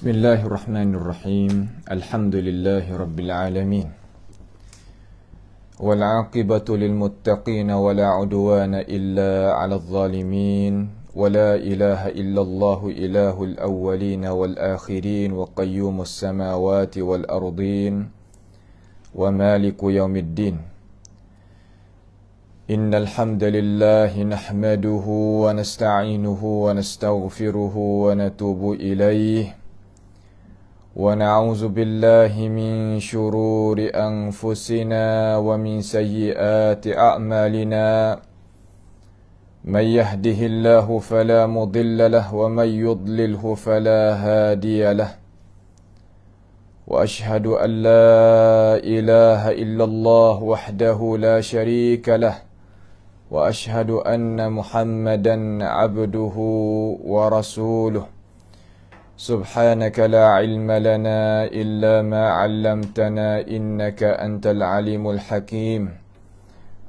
Bismillahirrahmanirrahim. Alhamdulillahi rabbil alamin. Wal 'aqibatu lil muttaqin wa la 'udwana illa 'alal zalimin. Wa la ilaha illallah ilahul awwalin wal akhirin wa qayyumus samawati wal ardin wa maliku yaumiddin. Innal hamdalillahi nahmaduhu wa nasta'inuhu wa nastaghfiruhu wa natubu ilayhi. ونعوذ بالله من شرور أنفسنا ومن سيئات أعمالنا من يهده الله فلا مضل له ومن يضلله فلا هادي له وأشهد أن لا إله إلا الله وحده لا شريك له وأشهد أن محمدا عبده ورسوله سبحانك لا علم لنا إلا ما علمتنا إنك أنت العليم الحكيم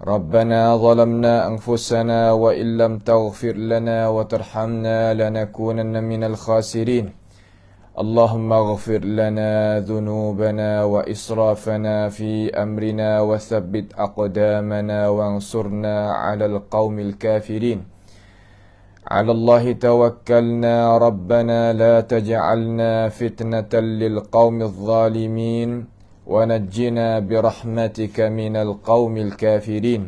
ربنا ظلمنا أنفسنا وإن لم تغفر لنا وترحمنا لنكونن من الخاسرين اللهم اغفر لنا ذنوبنا وإسرافنا في أمرنا وثبت أقدامنا وانصرنا على القوم الكافرين على الله توكلنا ربنا لا تجعلنا فتنة للقوم الظالمين ونجنا برحمتك من القوم الكافرين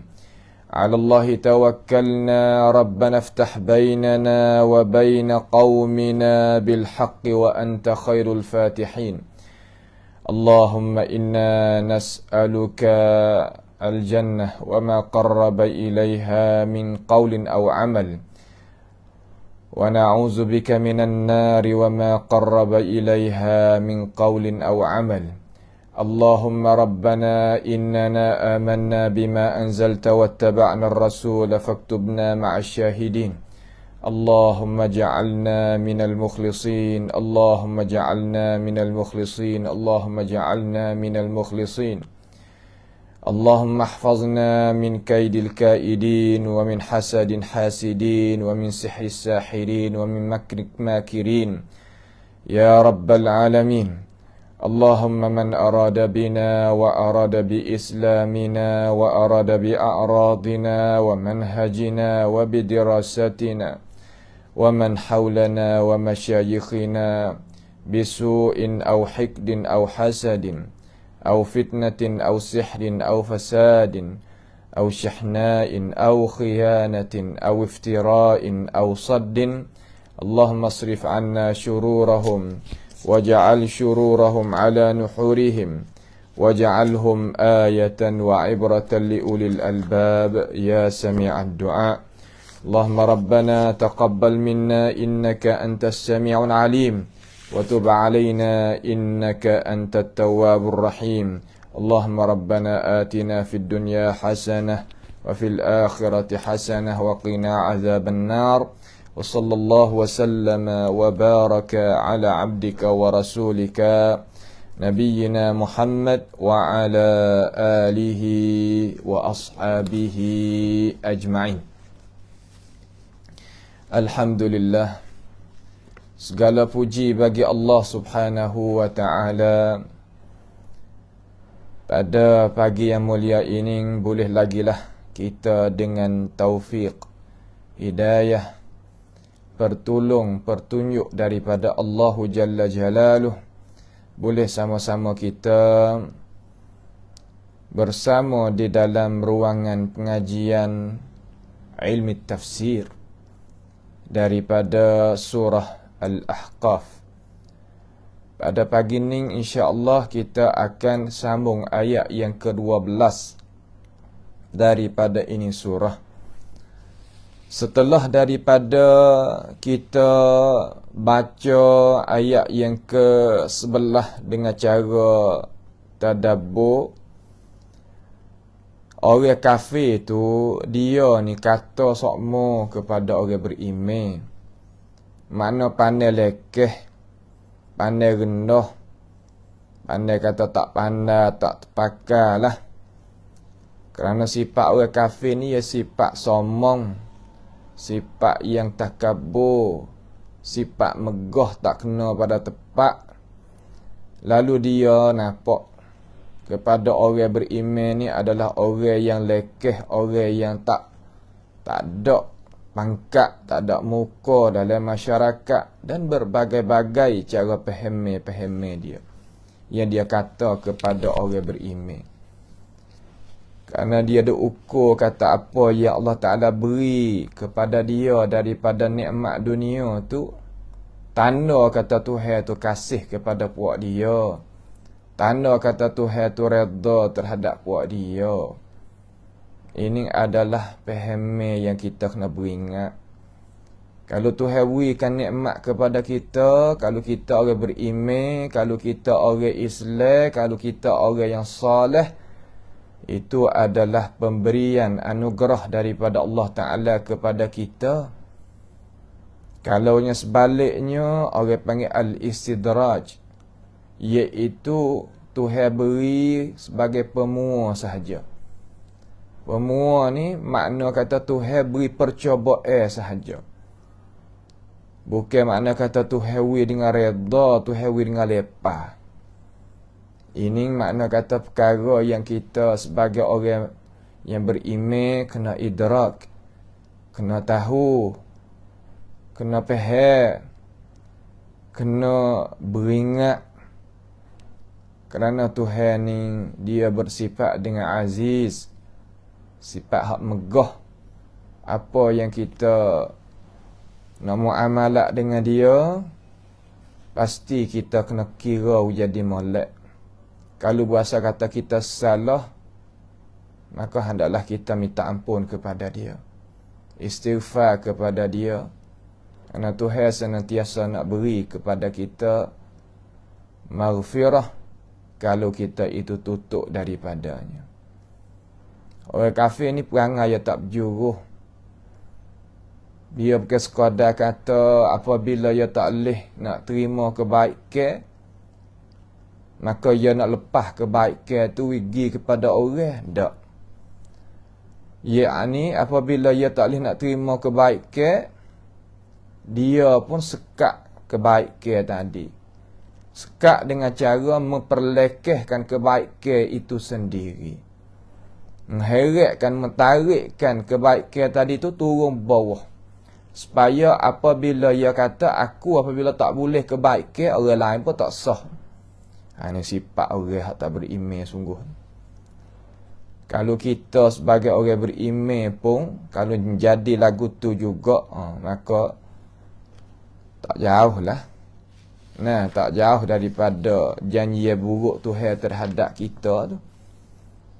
على الله توكلنا ربنا افتح بيننا وبين قومنا بالحق وأنت خير الفاتحين اللهم إنا نسألك الجنة وما قرب إليها من قول أو عمل ونعوذ بك من النار وما قرب إليها من قول أو عمل اللهم ربنا إننا آمنا بما أنزلت واتبعنا الرسول فاكتبنا مع الشاهدين اللهم اجعلنا من المخلصين اللهم اجعلنا من المخلصين اللهم اجعلنا من المخلصين اللهم احفظنا من كيد الكائدين ومن حسد حاسدين ومن سحر الساحرين ومن مكر ماكرين يا رب العالمين اللهم من أراد بنا وأراد بإسلامنا وأراد بأعراضنا ومنهجنا وبدراستنا ومن حولنا ومشايخنا بسوء أو حقد أو حسد أو فتنة أو سحر أو فساد أو شحناء أو خيانة أو افتراء أو صد اللهم اصرف عنا شرورهم واجعل شرورهم على نحورهم واجعلهم آية وعبرة لأولي الألباب يا سميع الدعاء اللهم ربنا تقبل منا إنك أنت السميع العليم وتب علينا إنك أنت التواب الرحيم اللهم ربنا آتنا في الدنيا حسنة وفي الآخرة حسنة وقنا عذاب النار وصلى الله وسلم وبارك على عبدك ورسولك نبينا محمد وعلى آله وأصحابه أجمعين. الحمد لله. Segala puji bagi Allah Subhanahu wa ta'ala. Pada pagi yang mulia ini boleh lagilah kita dengan taufik, hidayah, pertunjuk daripada Allah Jalla Jalaluh, boleh sama-sama kita bersama di dalam ruangan pengajian ilmu tafsir daripada surah Al-Ahqaf. Pada pagi ini insya-Allah kita akan sambung ayat yang ke-12 daripada ini surah. Setelah daripada kita baca ayat yang ke-11 dengan cara tadabbur, orang kafir tu dia ni kata sokmo kepada orang beriman. Mana pandai lekeh, pandai rendah, pandai kata tak pandai, tak terpakai lah. Kerana sifat orang kafir ni ya sifat sombong, sifat yang takabur, sifat megah tak kena pada tepat, lalu dia nampak kepada orang beriman ni adalah orang yang lekeh, orang yang tak ada pangkat, tak ada muka dalam masyarakat, dan berbagai-bagai cara pahami dia yang dia kata kepada orang beriman. Kerana dia ada ukur kata apa yang Allah Ta'ala beri kepada dia daripada nikmat dunia tu, tanda kata Tuhan tu kasih kepada puak dia, tanda kata Tuhan tu redha terhadap puak dia. Ini adalah pahami yang kita kena beringat. Kalau Tuhan berikan nikmat kepada kita, kalau kita orang beriman, kalau kita orang Islam, kalau kita orang yang soleh, itu adalah pemberian anugerah daripada Allah Ta'ala kepada kita. Kalaunya sebaliknya, orang panggil al-istidraj, iaitu Tuhan beri sebagai pemua sahaja. Pemua ni makna kata Tuhan beri percobaan sahaja. Bukan makna kata Tuhan beri dengan redha, Tuhan beri dengan lepas. Ini makna kata perkara yang kita sebagai orang yang beriman kena idrak, kena tahu, kena faham, kena beringat. Kerana Tuhan ni dia bersifat dengan aziz, sifat hak megah. Apa yang kita nak muamalah dengan dia, pasti kita kena kira jadi molek. Kalau bahasa kata kita salah, maka hendaklah kita minta ampun kepada dia, istighfar kepada dia. Kerana Tuhan senantiasa nak beri kepada kita maghfirah kalau kita itu tutup daripadanya. Orang kafir ni perangai dia tak berjuruh. Dia bukan sekadar kata apabila dia tak boleh nak terima kebaikan, maka dia nak lepas kebaikan tu pergi kepada orang. Tak. Yakni apabila dia tak boleh nak terima kebaikan, dia pun sekat kebaikan tadi. Sekat dengan cara memperlekehkan kebaikan itu sendiri. Mengheratkan, mentarikkan kebaikan tadi tu turun bawah. Supaya apabila dia kata, aku apabila tak boleh kebaikan, orang lain pun tak sah. Ini sifat orang yang tak beriman sungguh. Kalau kita sebagai orang beriman pun, kalau jadi lagu tu juga, maka tak jauh lah. Nah, tak jauh daripada janji buruk Tuhan terhadap kita tu.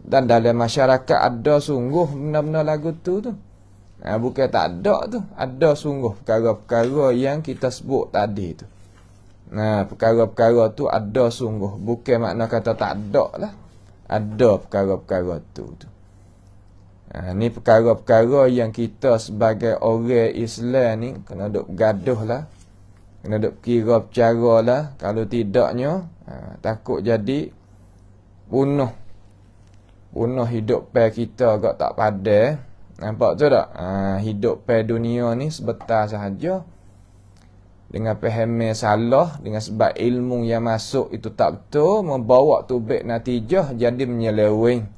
Dan dalam masyarakat ada sungguh benar-benar lagu tu. Bukan tak ada tu. Ada sungguh perkara-perkara yang kita sebut tadi tu. Nah, perkara-perkara tu ada sungguh. Bukan makna kata tak ada lah. Ada perkara-perkara tu. Ni perkara-perkara yang kita sebagai orang Islam ni kena duk gaduh lah. Kena duk kira bercara lah. Kalau tidaknya, takut jadi bunuh hidup pe kita agak tak padai. Nampak tu tak? Hidup pe dunia ni sebentar sahaja. Dengan pahami salah, dengan sebab ilmu yang masuk itu tak betul, membawa tubik natijah jadi menyeleweng.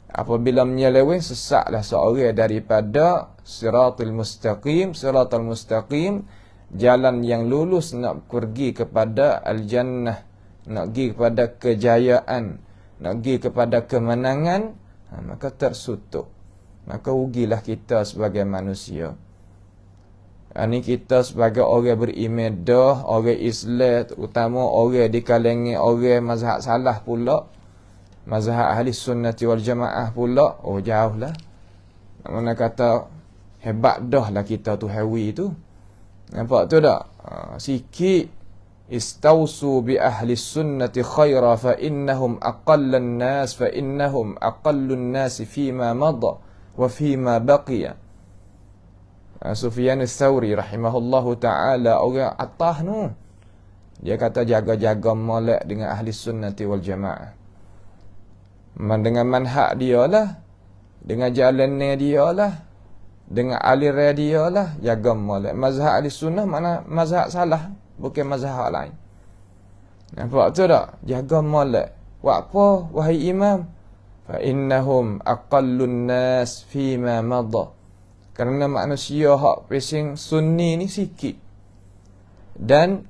Apabila menyeleweng, sesaklah seorang daripada siratul mustaqim, jalan yang lurus nak pergi kepada al-jannah, nak pergi kepada kejayaan, nak pergi kepada kemenangan, maka tersutuk. Maka rugilah kita sebagai manusia. Ini kita sebagai orang beriman dah, orang Islam, terutama orang di kalangan orang mazhab salah pula, mazhab ahli sunnati wal jamaah pula, jauh lah. Mana kata hebat dah lah kita tu hawi tu. Nampak tu tak? Sikit. Istausu bi ahli sunnati khaira fa innahum aqallan nas fa innahum aqallun nas fima madha wa fima baqiya. Sufyan Ats-Tsauri rahimahullahu ta'ala, orang atas tu, dia kata jaga-jaga molek dengan ahli sunnati wal jamaah. Dengan manhaj dia lah, dengan jalannya dia lah, dengan aliran dia lah, jaga molek. Mazhab ahli sunnah mana mazhab salah, bukan mazhab lain. Nampak tu tak? Jaga molek. Buat apa wahai imam? Fa innahum aqallun nas fima madha. Kerana manusia hak pesing sunni ni sikit. Dan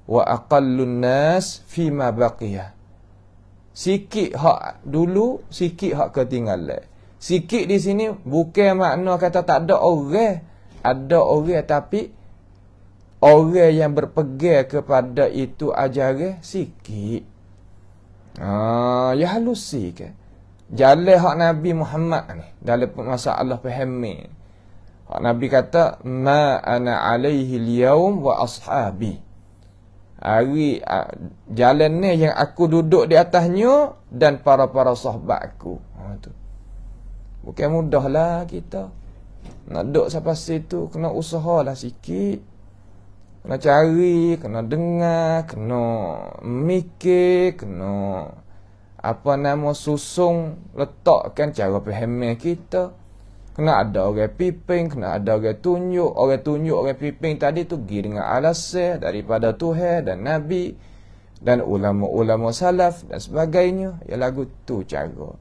wa aqallun nas fima baqiya. Sikit hak dulu, sikit hak ketinggalan. Sikit di sini bukan makna kata tak ada orang. Ada orang tapi orang yang berpegang kepada itu ajaran sikit. Ya halus sikit. Jalan hak Nabi Muhammad ni dalam masalah fahami. Hak Nabi kata ma ana alaihi al-yaum wa ashabi. Hari jalan ni yang aku duduk di atasnya dan para-para sahabat aku. Tu. Bukan mudahlah kita. Nak duduk sampai situ kena usahalah sikit. Kena cari, kena dengar, kena mikir, kena susung letakkan cara faham kita. Kena ada orang piping, kena ada orang tunjuk. Orang tunjuk, orang piping tadi tu pergi dengan alasan daripada Tuhan dan Nabi dan ulama-ulama salaf dan sebagainya. Ya lagu tu cara.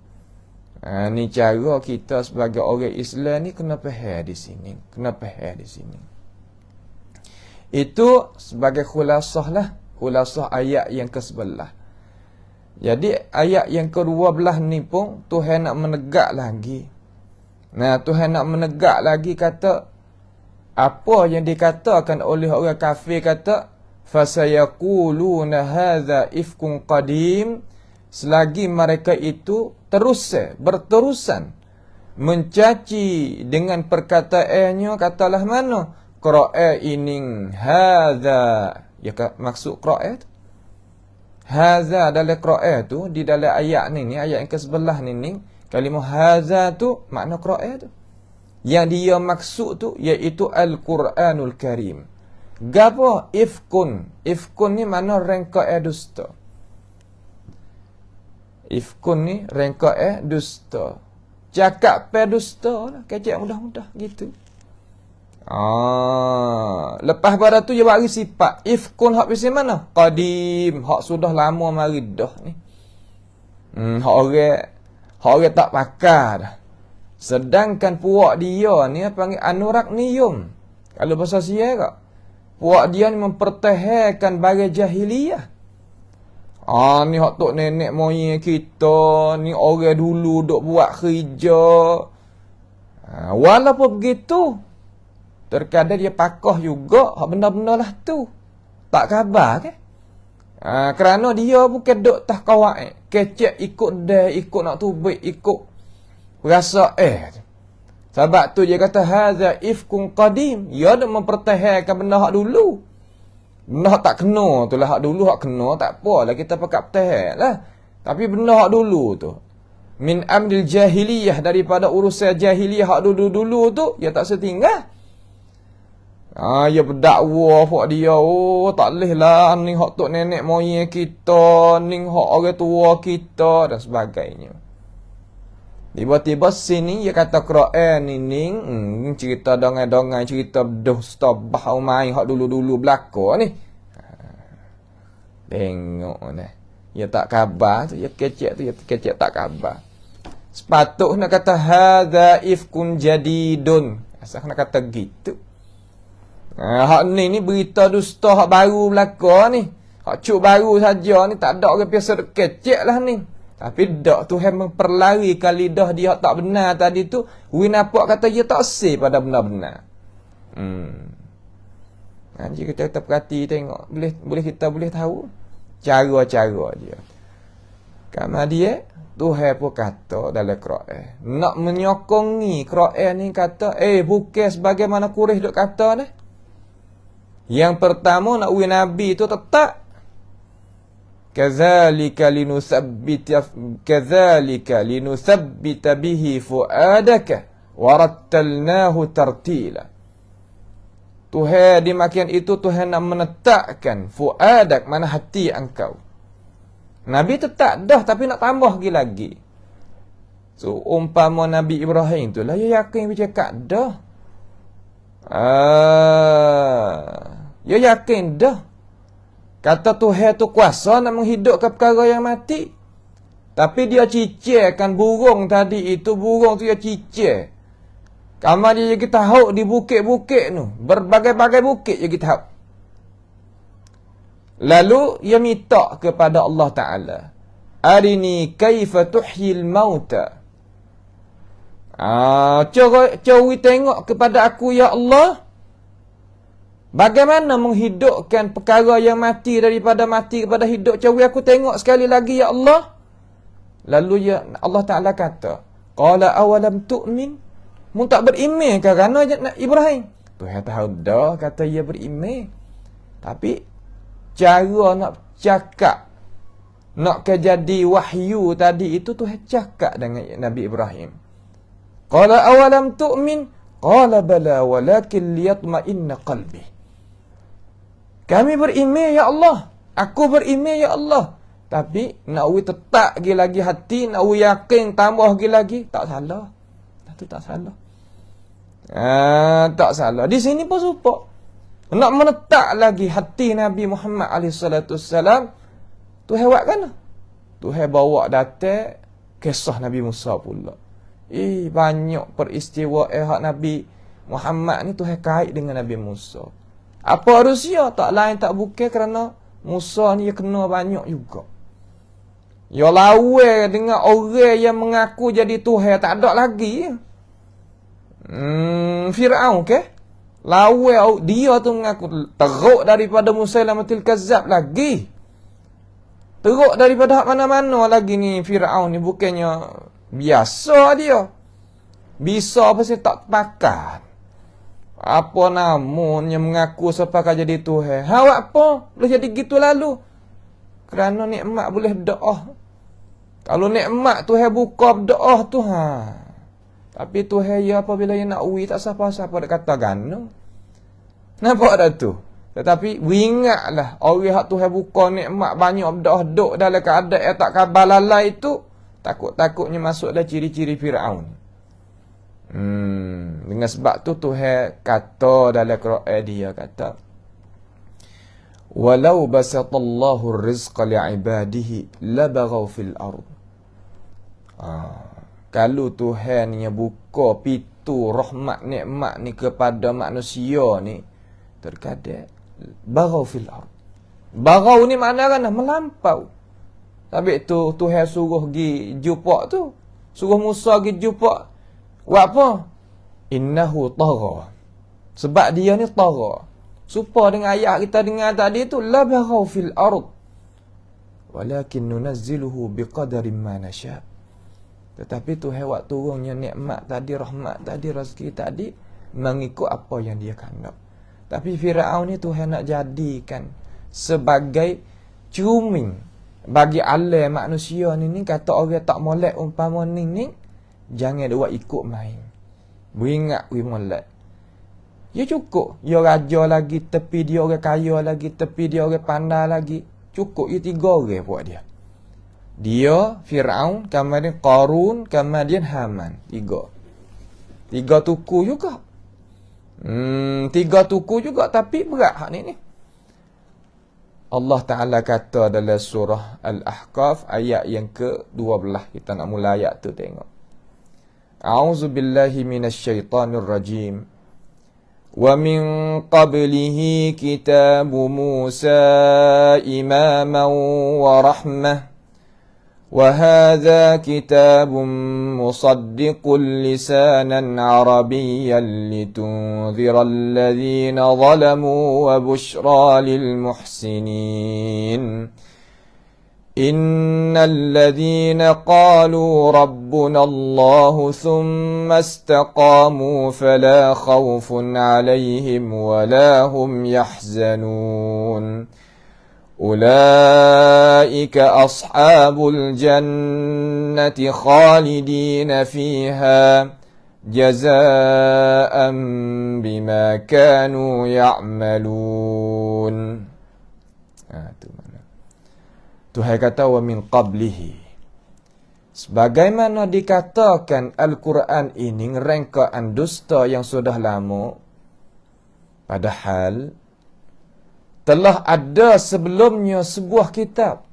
Ni cara kita sebagai orang Islam ni kena faham di sini. Kena faham di sini. Itu sebagai khulasah lah. Khulasah ayat yang ke-11. Jadi ayat yang ke-12 ni pun Tuhan nak menegak lagi. Nah, Tuhan nak menegak lagi kata apa yang dikatakan oleh orang kafir kata fasayaquluna hadza ifkun qadim. Selagi mereka itu berterusan mencaci dengan perkataannya, katalah mana Qur'an ini hadza, ya maksud Qur'an tu hadza dalam Qur'an tu di dalam ayat ni ayat yang ke-11 ni kalimah hadza tu makna Qur'an tu yang dia maksud tu iaitu Al-Quranul Karim. Gapo ifkun ni makna rengka dusta. Ifkun ni rengka dusta. Cakap dusta lah, kecek mudah-mudah gitu. Lepas pada tu dia bagi sifat ifkun hak pasal mana? Qadim, hak sudah lama mari dah ni. Hak orang tak pakar dah. Sedangkan puak dia ni panggil anurakniyum. Kalau bahasa Sia kak, puak dia ni mempertahankan bagai jahiliyah. Ni hak tok nenek moyang kita, ni orang dulu duk buat kerja. Walaupun begitu, terkadang dia pakah juga hak benda-benda lah tu. Tak khabar ke? Kerana dia bukan duk tah kawai. Kecek ikut dah, ikut nak tubik, ikut rasa Sebab tu dia kata hadza ifkun qadim. Dia duk mempertahankan benda hak dulu. Benda hak tak kena tu lah, hak dulu hak kena tak apalah kita pakai pertahan lah. Tapi benda hak dulu tu min amril jahiliyah, daripada urusan jahiliyah hak dulu-dulu tu dia tak setinggal. Ya berdakwa hak dia, tak leh lah ni hak tok nenek moyang kita, ni hak orang tua kita dan sebagainya. Tiba-tiba sini dia kata Quran ni cerita dongai-dongai, cerita dusta bahau main hak dulu-dulu belaka ni. Tengok ni. Ya tak khabar tu, ya kecek tu, ya kecek tak khabar. Sepatutnya kata hadza ifkun jadidun. Asal nak kata gitu. Hak ni berita dusta hak baru belaka ni. Hak cuk baru saja ni, tak ada orang biasa kecek lah ni. Tapi dak Tuhan memperlarikan lidah dia tak benar tadi tu. Nampak kata dia tak say pada benar-benar. Jika kita perhati tengok, kita boleh tahu cara-cara dia. Karena dia Tuhan pun kata dalam Quran, nak menyokongi Quran ni kata, bukan sebagaimana Quraisy duk kata dah. Yang pertama nak uji Nabi tu tetap kadzalika linuthabbita bihi fuadaka warattalnahu tartila. Tuhan di makian itu Tuhan nak menetapkan fuadak, mana hati engkau. Nabi tetap dah tapi nak tambah lagi. So umpama Nabi Ibrahim tu lah dia yakin bercakap dah. Dia yakin dah. Kata Tuhan tu kuasa nak menghidupkan perkara yang mati. Tapi dia cicirkan burung tadi itu. Burung tu dia cicir. Kamar dia kita tahu di bukit-bukit tu. Berbagai-bagai bukit dia kita tahu. Lalu dia minta kepada Allah Ta'ala. Arini kaifa tuhyil mauta. Cari tengok kepada aku ya Allah. Bagaimana menghidupkan perkara yang mati daripada mati kepada hidup. Cari aku tengok sekali lagi ya Allah. Lalu ya Allah Ta'ala kata. Qala awalam tu'min. Mu tak beriman kerana Ibrahim. Tuhan tahu dah kata ia beriman. Tapi cara nak cakap. Nak kejadi wahyu tadi itu Tuhan cakap dengan Nabi Ibrahim. Qala awalam tu'min. Qala bala walakin liyatma'inna qalbi. Kami beriman ya Allah. Aku beriman ya Allah. Tapi nak tetap lagi hati, nak yakin tambah lagi, tak salah. Itu tak salah. Tak salah. Di sini pun supaya nak menetap lagi hati Nabi Muhammad SAW. Tuhan buat kan? Tuhan bawa datang kisah Nabi Musa pula. Banyak peristiwa hak Nabi Muhammad ni Tuhan kait dengan Nabi Musa. Apa harusnya? Tak lain tak bukan kerana Musa ni dia kena banyak juga. Ya lawan dengan orang yang mengaku jadi Tuhan tak ada lagi. Fir'aun ke? Lawan dia tu mengaku teruk daripada Musailamatul Kazzab lagi. Teruk daripada mana-mana lagi ni Fir'aun ni. Bukannya biasa dia. Bisa pasal tak pakat. Apa namanya mengaku sepakat jadi Tuhan. Awak apa? Boleh jadi gitu lalu. Kerana nikmat boleh berdoa. Kalau nikmat Tuhan buka berdoa tu Tapi Tuhan ya apabila dia nak uwi tak siapa-siapa dia kata gano. Nampak dah tu? Tetapi ingatlah orang hak Tuhan buka nikmat banyak berdoa duk dalam keadaan yang tak kabar lalai itu takut-takutnya masuk dalam ciri-ciri Fir'aun. Dengan sebab tu Tuhan kata dalam Quran dia kata walau basatallahu rizqa li'ibadihi labaghaw fil ard. Kalau Tuhan ni buka pintu rahmat nikmat ni kepada manusia ni terkadang baghaw fil ard. Baghaw ni makna kan melampau. Habis tu Tuhan suruh pergi jumpa tu. Suruh Musa pergi jumpa. Buat apa? Innahu tagha. Sebab dia ni tagha. Supaya dengan ayat kita dengar tadi tu la baghaw fil ard. Walakin nunazziluhu biqadarin ma nasha. Tetapi Tuhan buat turunnya nikmat tadi, rahmat tadi, rezeki tadi mengikut apa yang dia kehendak. Tapi Firaun ni Tuhan nak jadikan sebagai cermin bagi alam manusia ni kata orang tak molek umpama ni jangan dia buat ikut main. Beringat we molek. Ya cukup. Ya raja lagi, tepi dia orang kaya lagi, tepi dia orang pandai lagi. Cukup ya 3 orang buat dia. Dia, Fir'aun, kemudian Qarun, kemudian Haman. 3 tuku juga. 3 tuku juga tapi berat hak ni. Allah Ta'ala kata dalam surah Al-Ahqaf ayat yang ke-12. Kita nak mula ayat tu tengok. A'udzubillahi minasyaitanir rajim. Wa min qablihi kitabu Musa imaman wa rahmah. وهذا كتاب مصدق لسانا عربيا لتنذر الذين ظلموا وبشرى للمحسنين إن الذين قالوا ربنا الله ثم استقاموا فلا خوف عليهم ولا هم يحزنون أولئك أصحاب الجنة خالدين فيها جزاء بما كانوا يعملون. Tuhan kata wa min qablihi. Sebagaimana dikatakan Al-Quran ini ngerangkaan dusta yang sudah lama, Padahal telah ada sebelumnya sebuah kitab.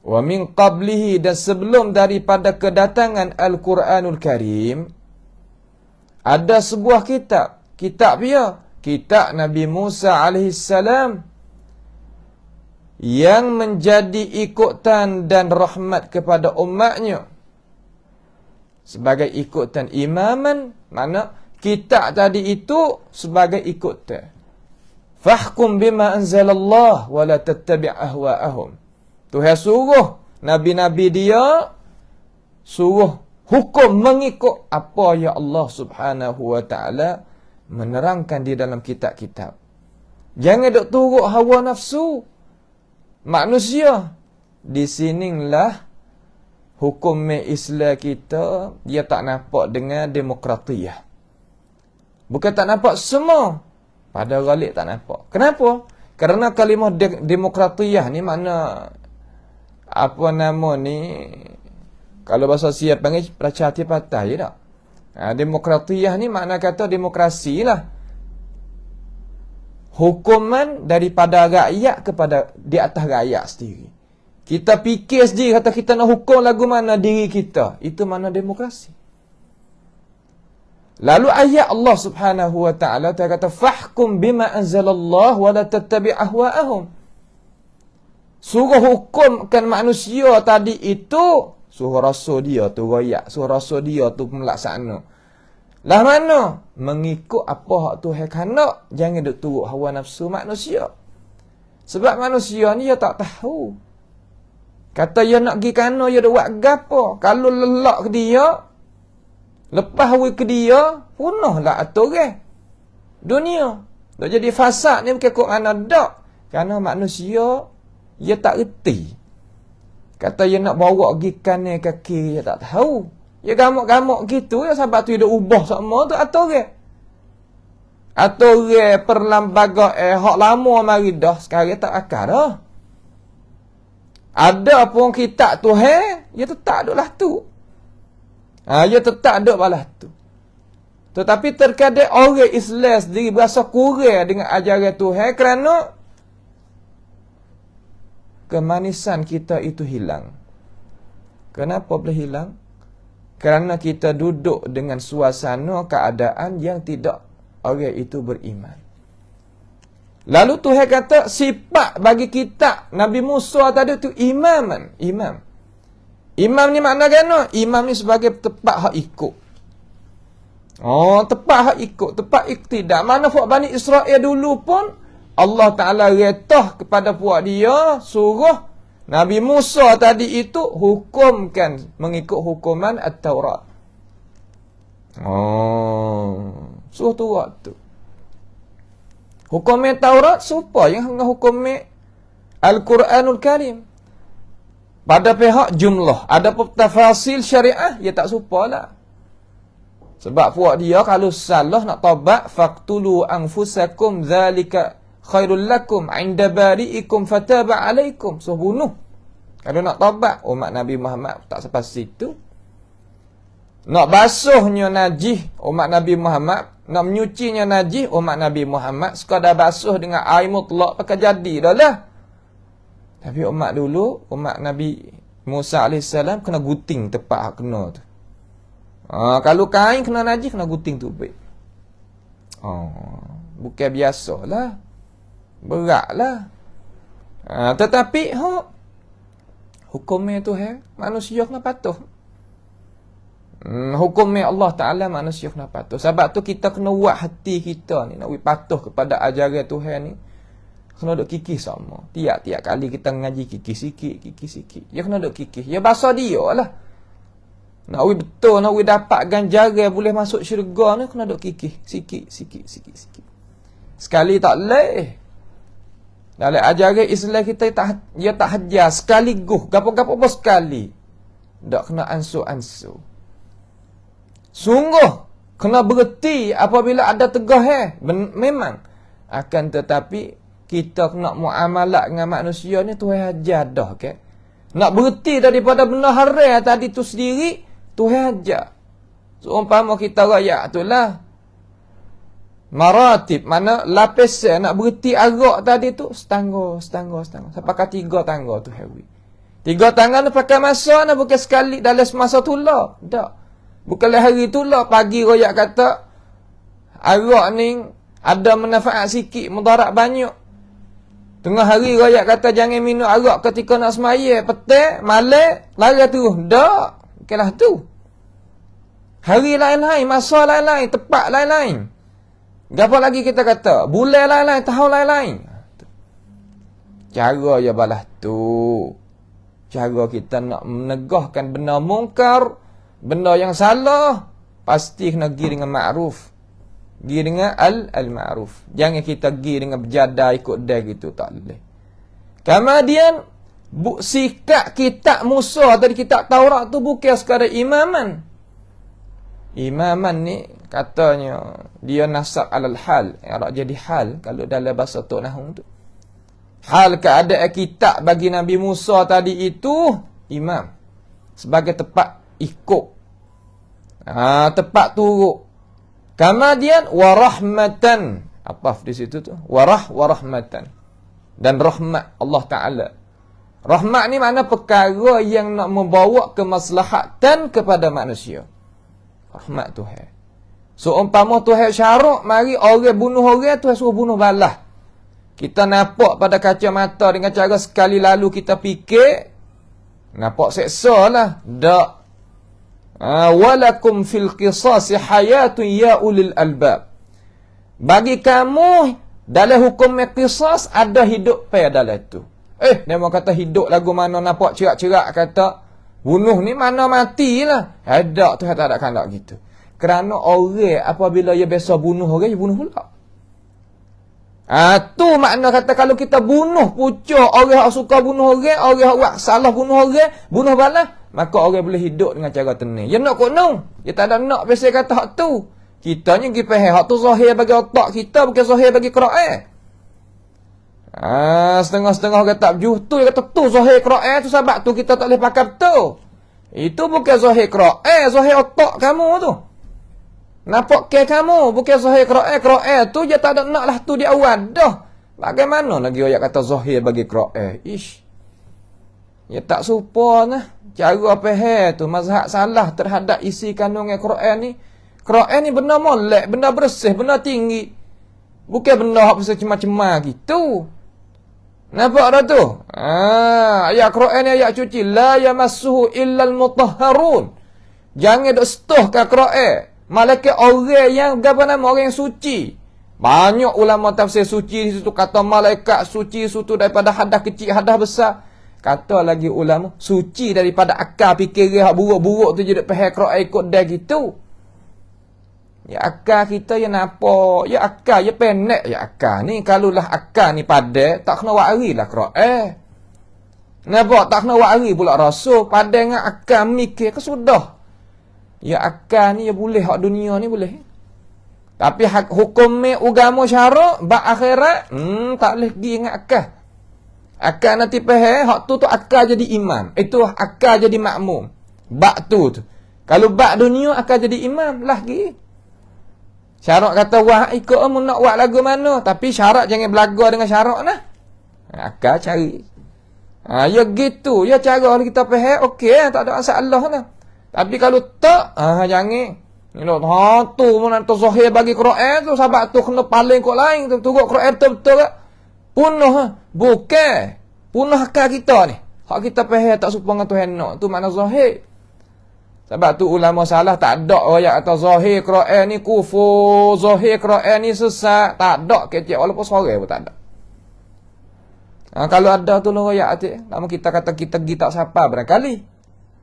Wa min qablihi, dan sebelum daripada kedatangan Al-Quranul Karim, ada sebuah kitab. Kitab dia, kitab Nabi Musa alaihissalam, yang menjadi ikutan dan rahmat kepada umatnya. Sebagai ikutan imaman, mana kitab tadi itu sebagai ikutan. Fahkum bima anzalallah wa la tattabi' ahwa'ahum. Tuhan suruh nabi-nabi dia suruh hukum mengikut apa yang Allah Subhanahu wa taala menerangkan di dalam kitab-kitab. Jangan dok turut hawa nafsu manusia. Di sinilah hukum Islam kita dia tak nampak dengan demokratiyah. Bukan tak nampak semua. Pada galik tak nampak. Kenapa? Kerana kalimah demokratiyah ni makna apa nama ni, kalau bahasa Sia panggil pracati patah je tak? Demokratiyah ni makna kata demokrasi lah. Hukuman daripada rakyat kepada di atas rakyat sendiri. Kita fikir sendiri kata kita nak hukum lagu mana diri kita. Itu makna demokrasi. Lalu ayat Allah Subhanahu wa taala dia kata fahkum bima anzalallah wa la tattabi' ahwa'ahum. Suruh hukumkan manusia tadi itu, suruh rasul dia tu royak, suruh rasul dia tu melaksana. Lah mana? Mengikut apa hak Tuhan khanak, jangan duk turut hawa nafsu manusia. Sebab manusia ni dia tak tahu. Kata dia nak pergi kana, dia dak buat gapo. Kalau lelak ke dia, lepas we ke dia, punahlah aturan dunia. Dak jadi fasad ni bukan kok ana dak. Kerana manusia dia tak reti. Kata dia nak bawa pergi kanan ke kiri, dia tak tahu. Dia gamuk-gamuk gitu, ya sebab tu dia ubah semua tu aturan. Aturan perlembagaan hak lama mari dah, sekarang tak akal dah. Ada pun kitab Tuhan, dia tetap duduklah tu. Dia tetap duduk balas tu. Tetapi terkadang orang Islam sendiri berasa kurang dengan ajaran Tuhan kerana kemanisan kita itu hilang. Kenapa boleh hilang? Kerana kita duduk dengan suasana keadaan yang tidak orang itu beriman. Lalu Tuhan kata sifat bagi kita Nabi Musa tadi tu imam. Imam ni makna gana? Imam ni sebagai tepat hak ikut. Tepat hak ikut, tepat iktidak. Mana puak Bani Israel dulu pun Allah Ta'ala retah kepada puak dia, suruh Nabi Musa tadi itu hukumkan mengikut hukuman At-Taurat. Suruh Taurat tu. Hukum Taurat serupa yang dengan hukum Al-Quranul Karim. Pada pihak jumlah, ada tafasil syariah, dia tak serupa lah. Sebab puak dia kalau salah nak taubat, faqtulu anfusakum zalika khairul lakum inda bari'ikum fataba alaikum. So bunuh. Kalau nak taubat, umat Nabi Muhammad tak sampai situ. Nak basuhnya najis umat Nabi Muhammad, nak menyucinya najis umat Nabi Muhammad, sekadar basuh dengan air mutlak pakai jadi dah lah. Tapi umat dulu, umat Nabi Musa AS kena guting tepat hak kena tu. Kalau kain kena najis, kena guting tu baik. Bukan biasalah. Beratlah. Tetapi hukumnya tu manusia kena patuh. Hukumnya Allah Ta'ala manusia kena patuh. Sebab tu kita kena buat hati kita ni nak patuh kepada ajaran Tuhan ni. Kena duk kikis sama. Tiap-tiap kali kita ngaji kikis sikit. Dia kena duk kikis. Ya bahasa dia lah. Nak betul, nak dapat ganjaran boleh masuk syurga ni, kena duk kikis sikit. Sekali tak leh. Dalam ajaran Islam kita dia tak hajar sekaligus. Gapo-gapo pun sekali. Tak kena ansur-ansur. Sungguh kena berhenti apabila ada tegah memang. Akan tetapi kita kena muamalat dengan manusia ni Tuhan ajar dah ke. Nak berhenti daripada benda haram tadi tu sendiri Tuhan ajar. Seumpama kita rakyat tu lah. Maratib, mana lapisan nak berhenti arak tadi tu setangga. Sampai ke 3 tangga tu hewi. 3 tangga ni pakai masa, nak bukan sekali dalam semasa tu lah. Tak. Bukan hari tu lah. Pagi royak kata, arak ni ada manfaat sikit, mudarat banyak. Tengah hari royak kata jangan minum arak ketika nak semaya. Petang, malam, lari terus. Tak. Bukanlah tu. Hari lain-lain, masa lain-lain, tepat lain-lain. Apa lagi kita kata? Bulan lain-lain, tahun lain-lain. Cara je balas tu. Cara kita nak menegahkan benda mungkar, benda yang salah, pasti kena pergi dengan ma'ruf. Pergi dengan al-ma'ruf. Jangan kita pergi dengan berjadai ikut dia gitu, tak boleh. Kemudian, sikap kitab Musa atau kitab Taurat tu bukan sekadar imaman. Imaman ni katanya dia nasab alal hal. Yang jadi hal kalau dalam bahasa Tok Nahum tu. Hal keadaan kitab bagi Nabi Musa tadi itu imam. Sebagai tempat ikut. Tempat turut. Kemudian warahmatan. Apa di situ tu? Warahmatan. Dan rahmat Allah Ta'ala. Rahmat ni makna perkara yang nak membawa kemaslahatan kepada manusia. Rahmat Tuhan. So, umpama Tuhan syarak, mari orang bunuh orang, Tuhan suruh bunuh balas. Kita nampak pada kacamata dengan cara sekali lalu kita fikir, nampak seksa lah. Tak. Walakum fil qisasi hayatun ya ulil albab. Bagi kamu, dalam hukum qisas, ada hidup pada dalam tu. Dia mau kata hidup lagu mana nampak cerak-cerak kata, bunuh ni mana matilah. Ada tu tak ada kandak gitu. Kerana orang apabila dia biasa bunuh orang, dia bunuh pula. Tu makna kata kalau kita bunuh pucuk orang yang suka bunuh orang, orang yang salah bunuh orang, bunuh balas, maka orang boleh hidup dengan cara tenang. Dia nak kono. Dia tak ada nak biasa kata hak tu. Kita ni pergi faham hak tu zahir bagi otak kita, bukan zahir bagi Quran. Setengah-setengah orang tak berjuh tu, dia kata tu zahir Quran tu sebab tu kita tak boleh pakai betul. Itu bukan zahir Quran, zahir otak kamu tu. Nampak ke kamu, bukan zahir Quran. Quran tu je tak ada nak lah tu di awal dah. Bagaimana lagi orang kata zahir bagi Quran? Ya tak serupa lah. Cara faham tu mazhab salah terhadap isi kandungan Quran ni. Quran ni benda molek, benda bersih, benda tinggi. Bukan benda hak pasal cemah-cemah gitu. Nampak dah tu? Ayat Quran ni ayat cuci. La yamassuhu illal mutahharun. Jangan duk setuh ke Quran. Malaikat orang yang apa nama orang yang suci. Banyak ulama tafsir suci di situ kata malaikat suci situ daripada hadas kecil, hadas besar. Kata lagi ulama suci daripada akal fikir hak buruk-buruk tu je duk faham Quran ikut dia gitu. Ya akal kita yang nampak, ya akal ya pendek ya akal ni. Kalulah akal ni padat, tak kena warilah Quran. Nampak tak kena wari pula rasul, padat dengan akal mikir ke sudah. Ya akal ni ya boleh hak dunia ni boleh. Tapi hak hukum agama syarak bab akhirat tak boleh pergi dengan akal. Akal nanti faham hak tu akal jadi imam. Itu akal jadi makmum. Bab tu. Kalau bab dunia akal jadi imam lah pergi. Syarak kata wah ikut mu nak buat lagu mana, tapi syarat jangan belaga dengan syarak nah. Akal cari. Ya gitu. Ya cara kita faham okey tak ada masalah lah. Tapi kalau tak, jangan. Tu mana tu zahir bagi Quran tu sebab tu kena paling kau lain tu turut Quran betul-betul tak? Punah bukan. Punah akal kita ni. Hak kita faham tak serupa dengan Tuhan nak. Tu makna zahir. Sebab tu ulama salah tak ada ayat kata zahir Quran ni kufur, zahir Quran ni sesat. Tak ada kecil walaupun suara pun tak ada. Kalau ada tu lah ayat tu, lama kita kata kita pergi tak siapa barangkali.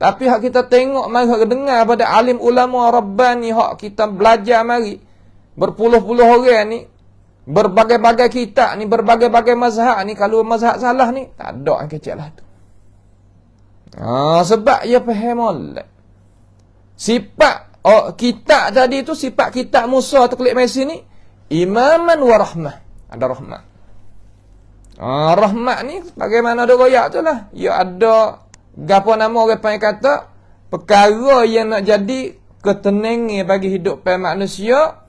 Tapi hak kita tengok mari hak dengar pada alim ulama rabbani hak kita belajar mari berpuluh-puluh orang ni berbagai-bagai kitab ni berbagai-bagai mazhab ni kalau mazhab salah ni tak ada yang kecil lah tu. Sebab ia faham molek. Sifat kitab tadi tu sifat kitab Musa tu klik mesi ni imaman wa rahmah. Ada rahmat. Rahmat ni bagaimana ada royak tu lah. Ya ada gapo nama orang panggil kata perkara yang nak jadi ketenangan bagi hidup manusia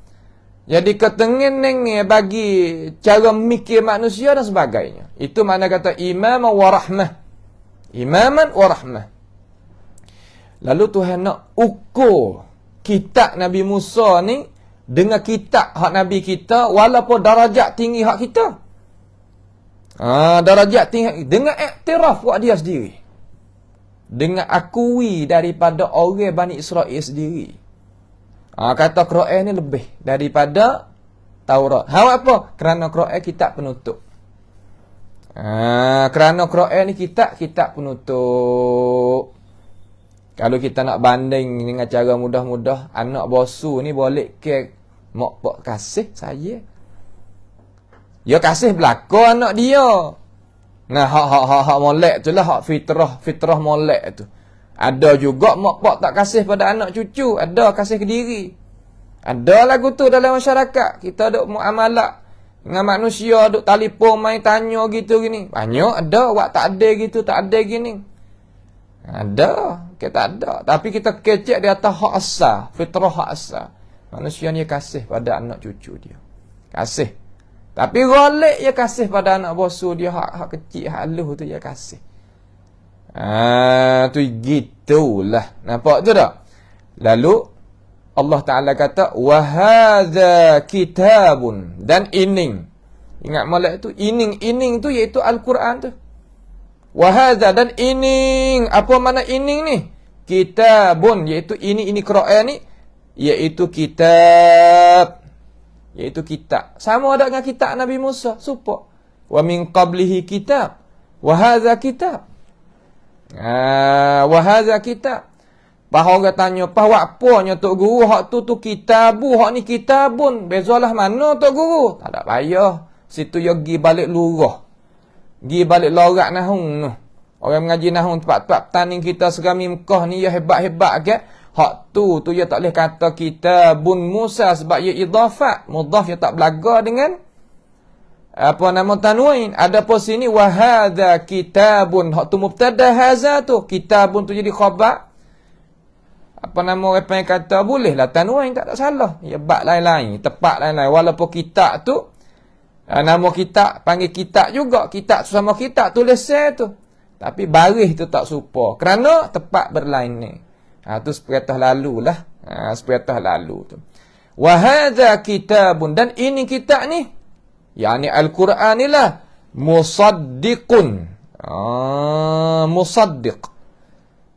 Jadi ketengin-nengin bagi cara mikir manusia dan sebagainya. Itu makna kata imaman wa rahmah. Imaman wa rahmah. Lalu Tuhan nak ukur kitab Nabi Musa ni dengan kitab hak Nabi kita walaupun darajat tinggi hak kita. Darajat tinggi dengan iktiraf buat dia sendiri. Dengan akui daripada orang Bani Israel sendiri. Kata Quran ni lebih daripada Taurat. Apa? Kerana Quran kitab penutup. Kerana Quran ni kitab penutup. Kalau kita nak banding dengan cara mudah-mudah, anak bosu ni boleh ke mak pak kasih saya. Ya kasih belaka anak dia. Nah, hak molek tu lah, hak fitrah molek tu. Ada juga mak pak tak kasih pada anak cucu, ada kasih ke diri. Ada lagu tu dalam masyarakat. Kita duk muamalah dengan manusia, duk telefon main tanya gitu gini. Banyak ada, awak tak ada gitu, tak ada gini. Ada, kita ada. Tapi kita kecek di atas hak asal, fitrah hak asal. Manusia ni kasih pada anak cucu dia. Kasih. Tapi golek dia kasih pada anak bosu dia, hak kecil, hak halus tu dia kasih. Tu gitulah. Nampak tu tak? Lalu Allah Ta'ala kata wa hadza kitabun, dan ining. Ingat molek tu, ining tu iaitu Al-Quran tu. Wa hadza, dan ining. Apa makna ining ni? Kitabun, iaitu ini Quran ni, iaitu kitab. Iaitu kitab. Sama ada dengan kitab Nabi Musa, supaya wa min qablihi kitab. Wa hadza kitab. Wa hadza kitab. Bahawa orang tanya, "Apa apanya Tok Guru? Hak tu kitabu, hak ni kitabun. Bezalah mana Tok Guru?" Tak ada payah. Situ ya gi balik lurah. Gi balik lorak nahung tu. Orang mengaji nahung tempat-tempat tanding kita serami Mekah ni ya hebat-hebat ke? Hak tu ya tak boleh kata kitabun Musa sebab ia idhafat. Mudhaf ya tak belaga dengan apa nama tanwin. Ada pun sini wa hadza kitabun. Hak tu mubtada, haza tu kitabun tu jadi khabar. Apa nama orang panggil kata bolehlah tanwin, tak ada salah. Ya bab lain-lain, tepat lain-lain. Walaupun kitab tu nama kitab panggil kitab juga. Kitab sama kitab tulis tu. Tapi baris tu tak serupa. Kerana tepat berlain ni. Tu sepatah lalu lah. Sepatah lalu tu. Wa hadza kitabun, dan ini kitab ni, yakni Al-Quran ni lah, musaddiqun. Musaddiq.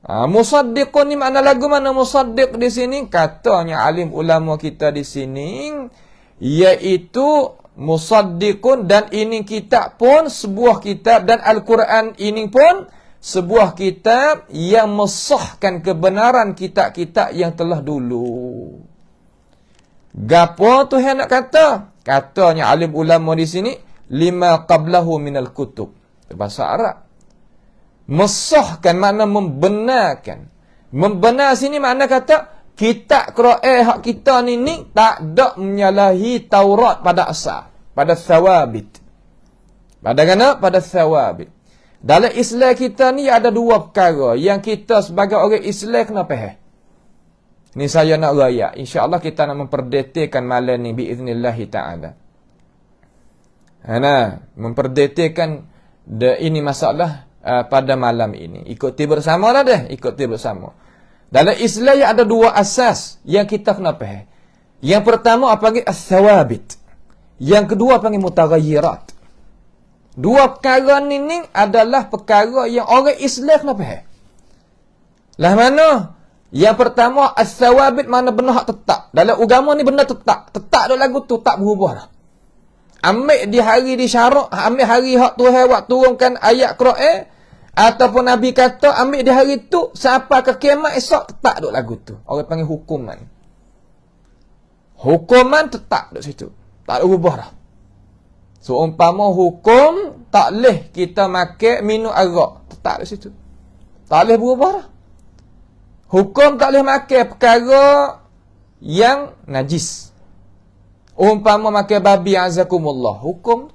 Musaddiqun ni makna lagu mana musaddiq di sini? Katanya alim ulama kita di sini, iaitu musaddiqun, dan ini kitab pun sebuah kitab, dan Al-Quran ini pun sebuah kitab yang mensahkan kebenaran kitab-kitab yang telah dulu. Gapo Tuhan nak kata? Katanya alim ulama di sini, lima qablahu minal kutub. Bahasa Arab. Mensahkan makna membenarkan. Membenar sini makna kata kitab Quran hak kita ni tak ada menyalahi Taurat pada asal, pada thawabit. Pada mana? Pada thawabit. Dalam Islam kita ni ada dua perkara yang kita sebagai orang Islam kena faham. Ni saya nak raya. InsyaAllah kita nak memperdetakan malam ni biiznillah ta'ala. Memperdetakan ini masalah pada malam ini. Ikuti bersama lah deh. Ikuti bersama. Dalam Islam ada dua asas yang kita kena faham. Yang pertama apa panggil as-thawabit. Yang kedua panggil mutaghayyirat. Dua perkara ni adalah perkara yang orang Islam kena faham. Lah mana? Yang pertama as-thawabit, mana benda hak tetap. Dalam agama ni benda tetap. Tetap dah lagu tu tak berubah dah. Ambil di hari di syarak, ambil hari hak Tuhan buat turunkan ayat Quran, ataupun Nabi kata ambil di hari tu sampai ke kiamat esok tetap duk lagu tu. Orang panggil hukuman. Hukuman tetap duk situ. Tak ada ubah dah. So umpama hukum tak leh kita makan minum arak, tetap duk situ. Tak leh berubah dah. Hukum tak leh makan perkara yang najis. Umpama makan babi, azakumullah. Hukum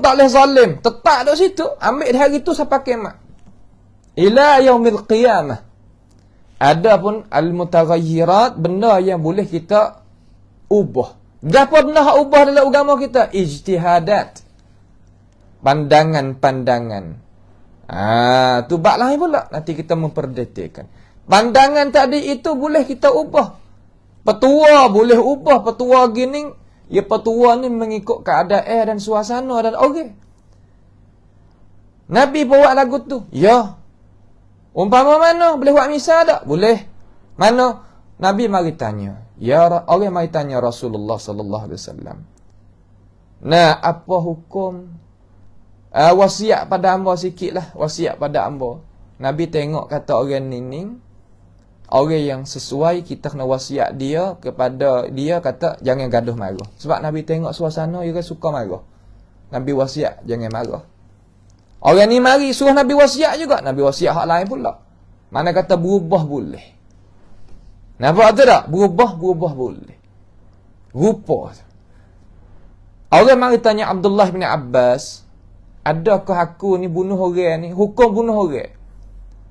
tak boleh zalim. Tetap duduk situ. Ambil di hari tu sampai kiamat. Ila yaumil qiyamah. Ada pun al-mutaghayyirat, benda yang boleh kita ubah. Gapo benda hak ubah dalam agama kita? Ijtihadat. Pandangan-pandangan. Tu bab lain pula. Nanti kita memperdetailkan. Pandangan tadi itu boleh kita ubah. Petua boleh ubah. Petua gini, ya petua ni mengikut keadaan dan suasana dan orang. Nabi bawa lagu tu. Ya. Umpama mana? Boleh buat misal tak? Boleh. Mana? Nabi mari tanya. Ya, orang mari tanya Rasulullah sallallahu alaihi wasallam. Nah, apa hukum wasiat pada hamba sikitlah, wasiat pada hamba. Nabi tengok kata orang ni orang yang sesuai kita kena wasiat dia kepada dia, kata jangan gaduh marah. Sebab Nabi tengok suasana dia suka marah. Nabi wasiat jangan marah. Orang ni mari suruh Nabi wasiat juga, Nabi wasiat hak lain pula. Mana kata berubah boleh. Nampak tu tak? Berubah boleh. Rupa. Orang mari tanya Abdullah bin Abbas, adakah aku ni bunuh orang ni? Hukum bunuh orang.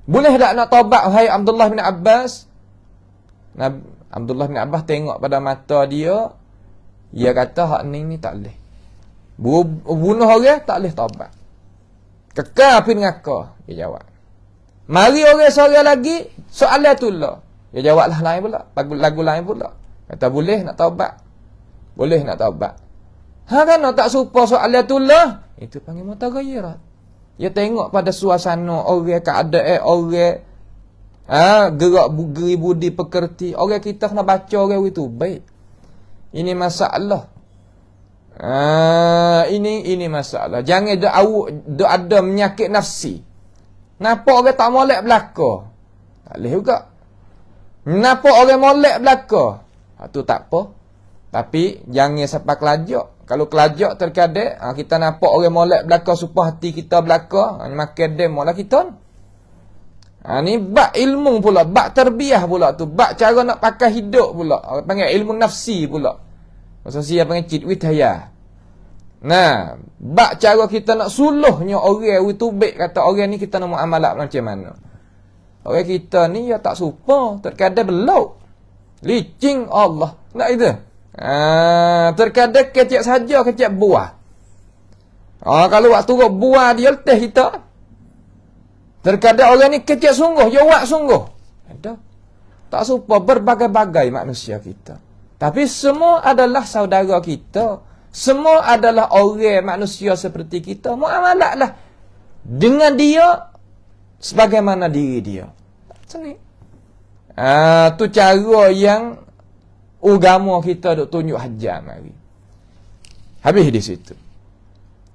Boleh tak nak taubat, wahai Abdullah bin Abbas? Abdullah bin Abbas tengok pada mata dia. Dia kata, hak ni tak boleh. Bunuh orang, tak boleh taubat. Kekal pergi ngaka. Dia jawab. Mari orang seorang lagi, soalan tu lah. Dia jawablah lain pula. Lagu lain pula. Kata, boleh nak taubat. Boleh nak taubat. Kan tak serupa soalan tu lah. Itu panggil mutaghayirat. Dia tengok pada suasana orang, keadaan orang, gerak geri budi pekerti. Orang kita kena baca orang itu baik. Ini masalah. Ini masalah. Jangan ada menyakit nafsi. Kenapa orang tak molek belaka? Tak boleh juga. Kenapa orang molek belaka? Itu tak apa. Tapi jangan sampai kelajak. Kalau kelajak terkadang kita nampak orang molek belaka supaya hati kita belaka, makan demo lah kita. Ni bab ilmu pula, bab terbiah pula tu, bab cara nak pakai hidup pula. Panggil ilmu nafsi pula. Masa saya panggil cit withaya. Nah, bab cara kita nak suluhnya orang itu baik, kata orang ni kita nak muamalah macam mana. Orang kita ni ya tak serupa, terkadang belok. Licing Allah. Nak itu. Terkadang kecek saja, kecek buah. Kalau waktu buah dia letih kita. Terkadang orang ni kecek sungguh, jawab sungguh. Ada. Tak serupa berbagai-bagai manusia kita. Tapi semua adalah saudara kita. Semua adalah orang manusia seperti kita. Muamalatlah dengan dia sebagaimana diri dia. Sini. Tu cara yang agama kita duk tunjuk hajar mari. Habis di situ.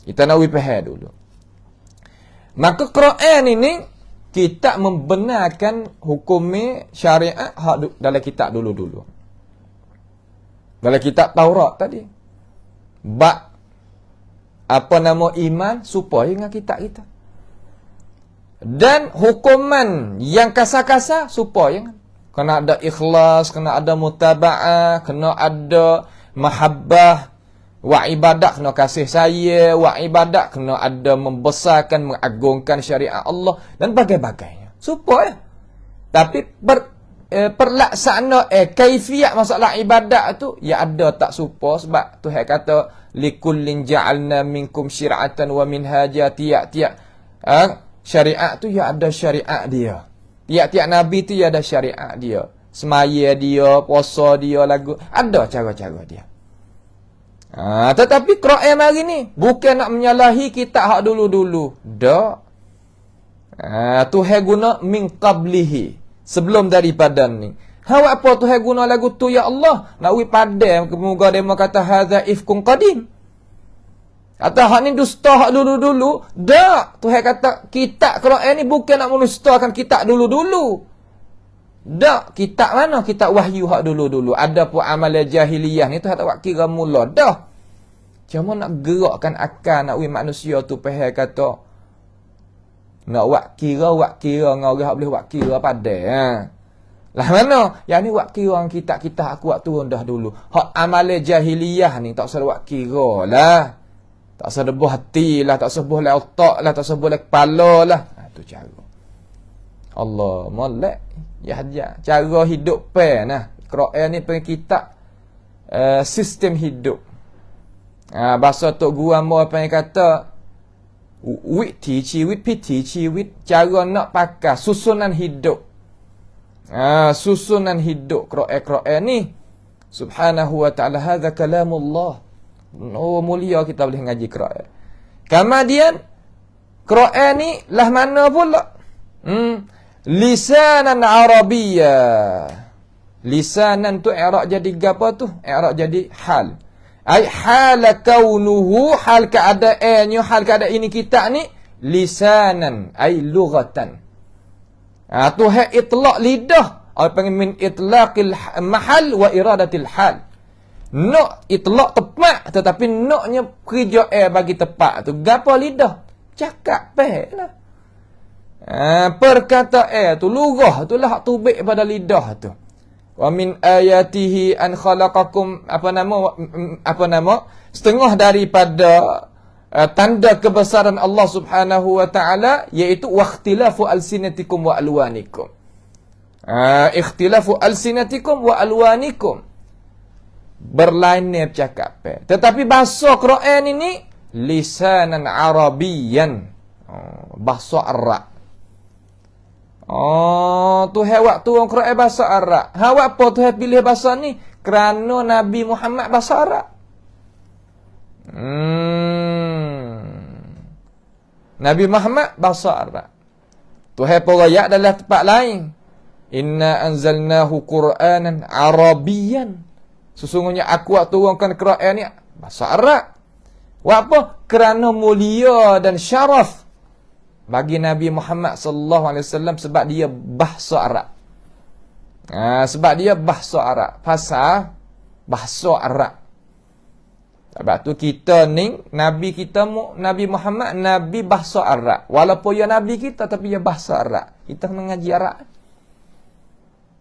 Kita nak faham dulu. Maka Quran ini kita membenarkan hukum syariat hak dalam kitab dulu-dulu. Dalam kitab Taurat tadi. Bab apa nama iman supaya dengan kitab kita. Dan hukuman yang kasar-kasar supaya kena ada ikhlas, kena ada mutaba'ah, kena ada mahabbah, wa ibadat kena kasih sayang, wa ibadat kena ada membesarkan, mengagungkan syariat Allah dan bagainya. Supaya tapi perlaksana kaifiat masalah ibadat tu ya ada tak serupa, sebab Tuhan kata likullin ja'alna minkum syir'atan wa minhaja, tiap-tiap syariat tu ya ada syariat dia. Tiap-tiap nabi tu ya ada syariat dia. Semaya dia, puasa dia, lagu, ada cara-cara dia. Tetapi Quran hari ni bukan nak menyalahi kitab hak dulu-dulu. Dak. Tuhan guna min qablihi, sebelum daripada ni. Apa Tuhan guna lagu tu ya Allah? Nak wi padam kemoga demo kata hadza ifkun qadim. Kata hak ni dusta hak dulu-dulu. Dak. Tuhan kata kitab Quran ni bukan nak menustakan kitab dulu-dulu. Dak. Kitab mana? Kitab wahyu hak dulu-dulu. Ada pun amalan jahiliyah ni Tuhan tak buat kira mula. Dah. Cuma nak gerakkan akal nak wi manusia tu faham kata nak buat kira dengan orang hak boleh buat kira pada. Lah mana? Yang ni buat kira dengan kitab-kitab aku waktu dah dulu. Hak amalan jahiliyah ni tak usah buat kira lah. Tak usah debuh hati lah, tak usah buh lah otak lah, tak usah buh lah kepala lah. Tu cara. Allah molek ya hajar. Cara hidup nah. Quran ni pengen kitab sistem hidup. Bahasa Tok Guru Ambo apa yang kata witi ciwit piti ciwit, cara nak pakai susunan hidup. Susunan hidup Quran ni subhanahu wa ta'ala, hadza kalamullah. Mulia kita boleh ngaji Quran. Kemudian Quran ni lah mana pula? Lisanan Arabiyyah. Lisanan tu i'rab jadi apa tu? I'rab jadi hal. Ai hal kaunuhu, hal keadaannya, hal keadaan ini kita ni lisanan, ai lughatan. Tu hai itlaq lidah, apa panggil min itlaqil mahal wa iradatil hal. Nak itlaq tepat, tetapi naknya kerja bagi tepat tu gapo lidah? Cakap lah. Perkataan tu lughah tu lah tubik pada lidah tu. Wa min ayatihi an khalaqakum apa nama setengah daripada tanda kebesaran Allah Subhanahu wa taala iaitu waqtilafu alsinatikum wa alwanikum. Ikhtilafu alsinatikum wa alwanikum, berlainan cakap. Tetapi bahasa Quran ini lisanan Arabiyyan, bahasa Arab. Tu waktu orang Quran bahasa Arab. Apa tu pilih bahasa ni? Kerana Nabi Muhammad bahasa Arab. Nabi Muhammad bahasa Arab. Tu ayat dalam tempat lain. Inna anzalnahu Qur'anan Arabiyyan. Sesungguhnya aku turunkan Quran ni bahasa Arab. Apa? Kerana mulia dan syaraf bagi Nabi Muhammad sallallahu alaihi wasallam, sebab dia bahasa Arab. Sebab dia bahasa Arab, pasal bahasa Arab. Sebab tu kita ni Nabi kita Nabi Muhammad Nabi bahasa Arab. Walaupun dia Nabi kita tapi dia bahasa Arab. Kita kena ngaji Arab.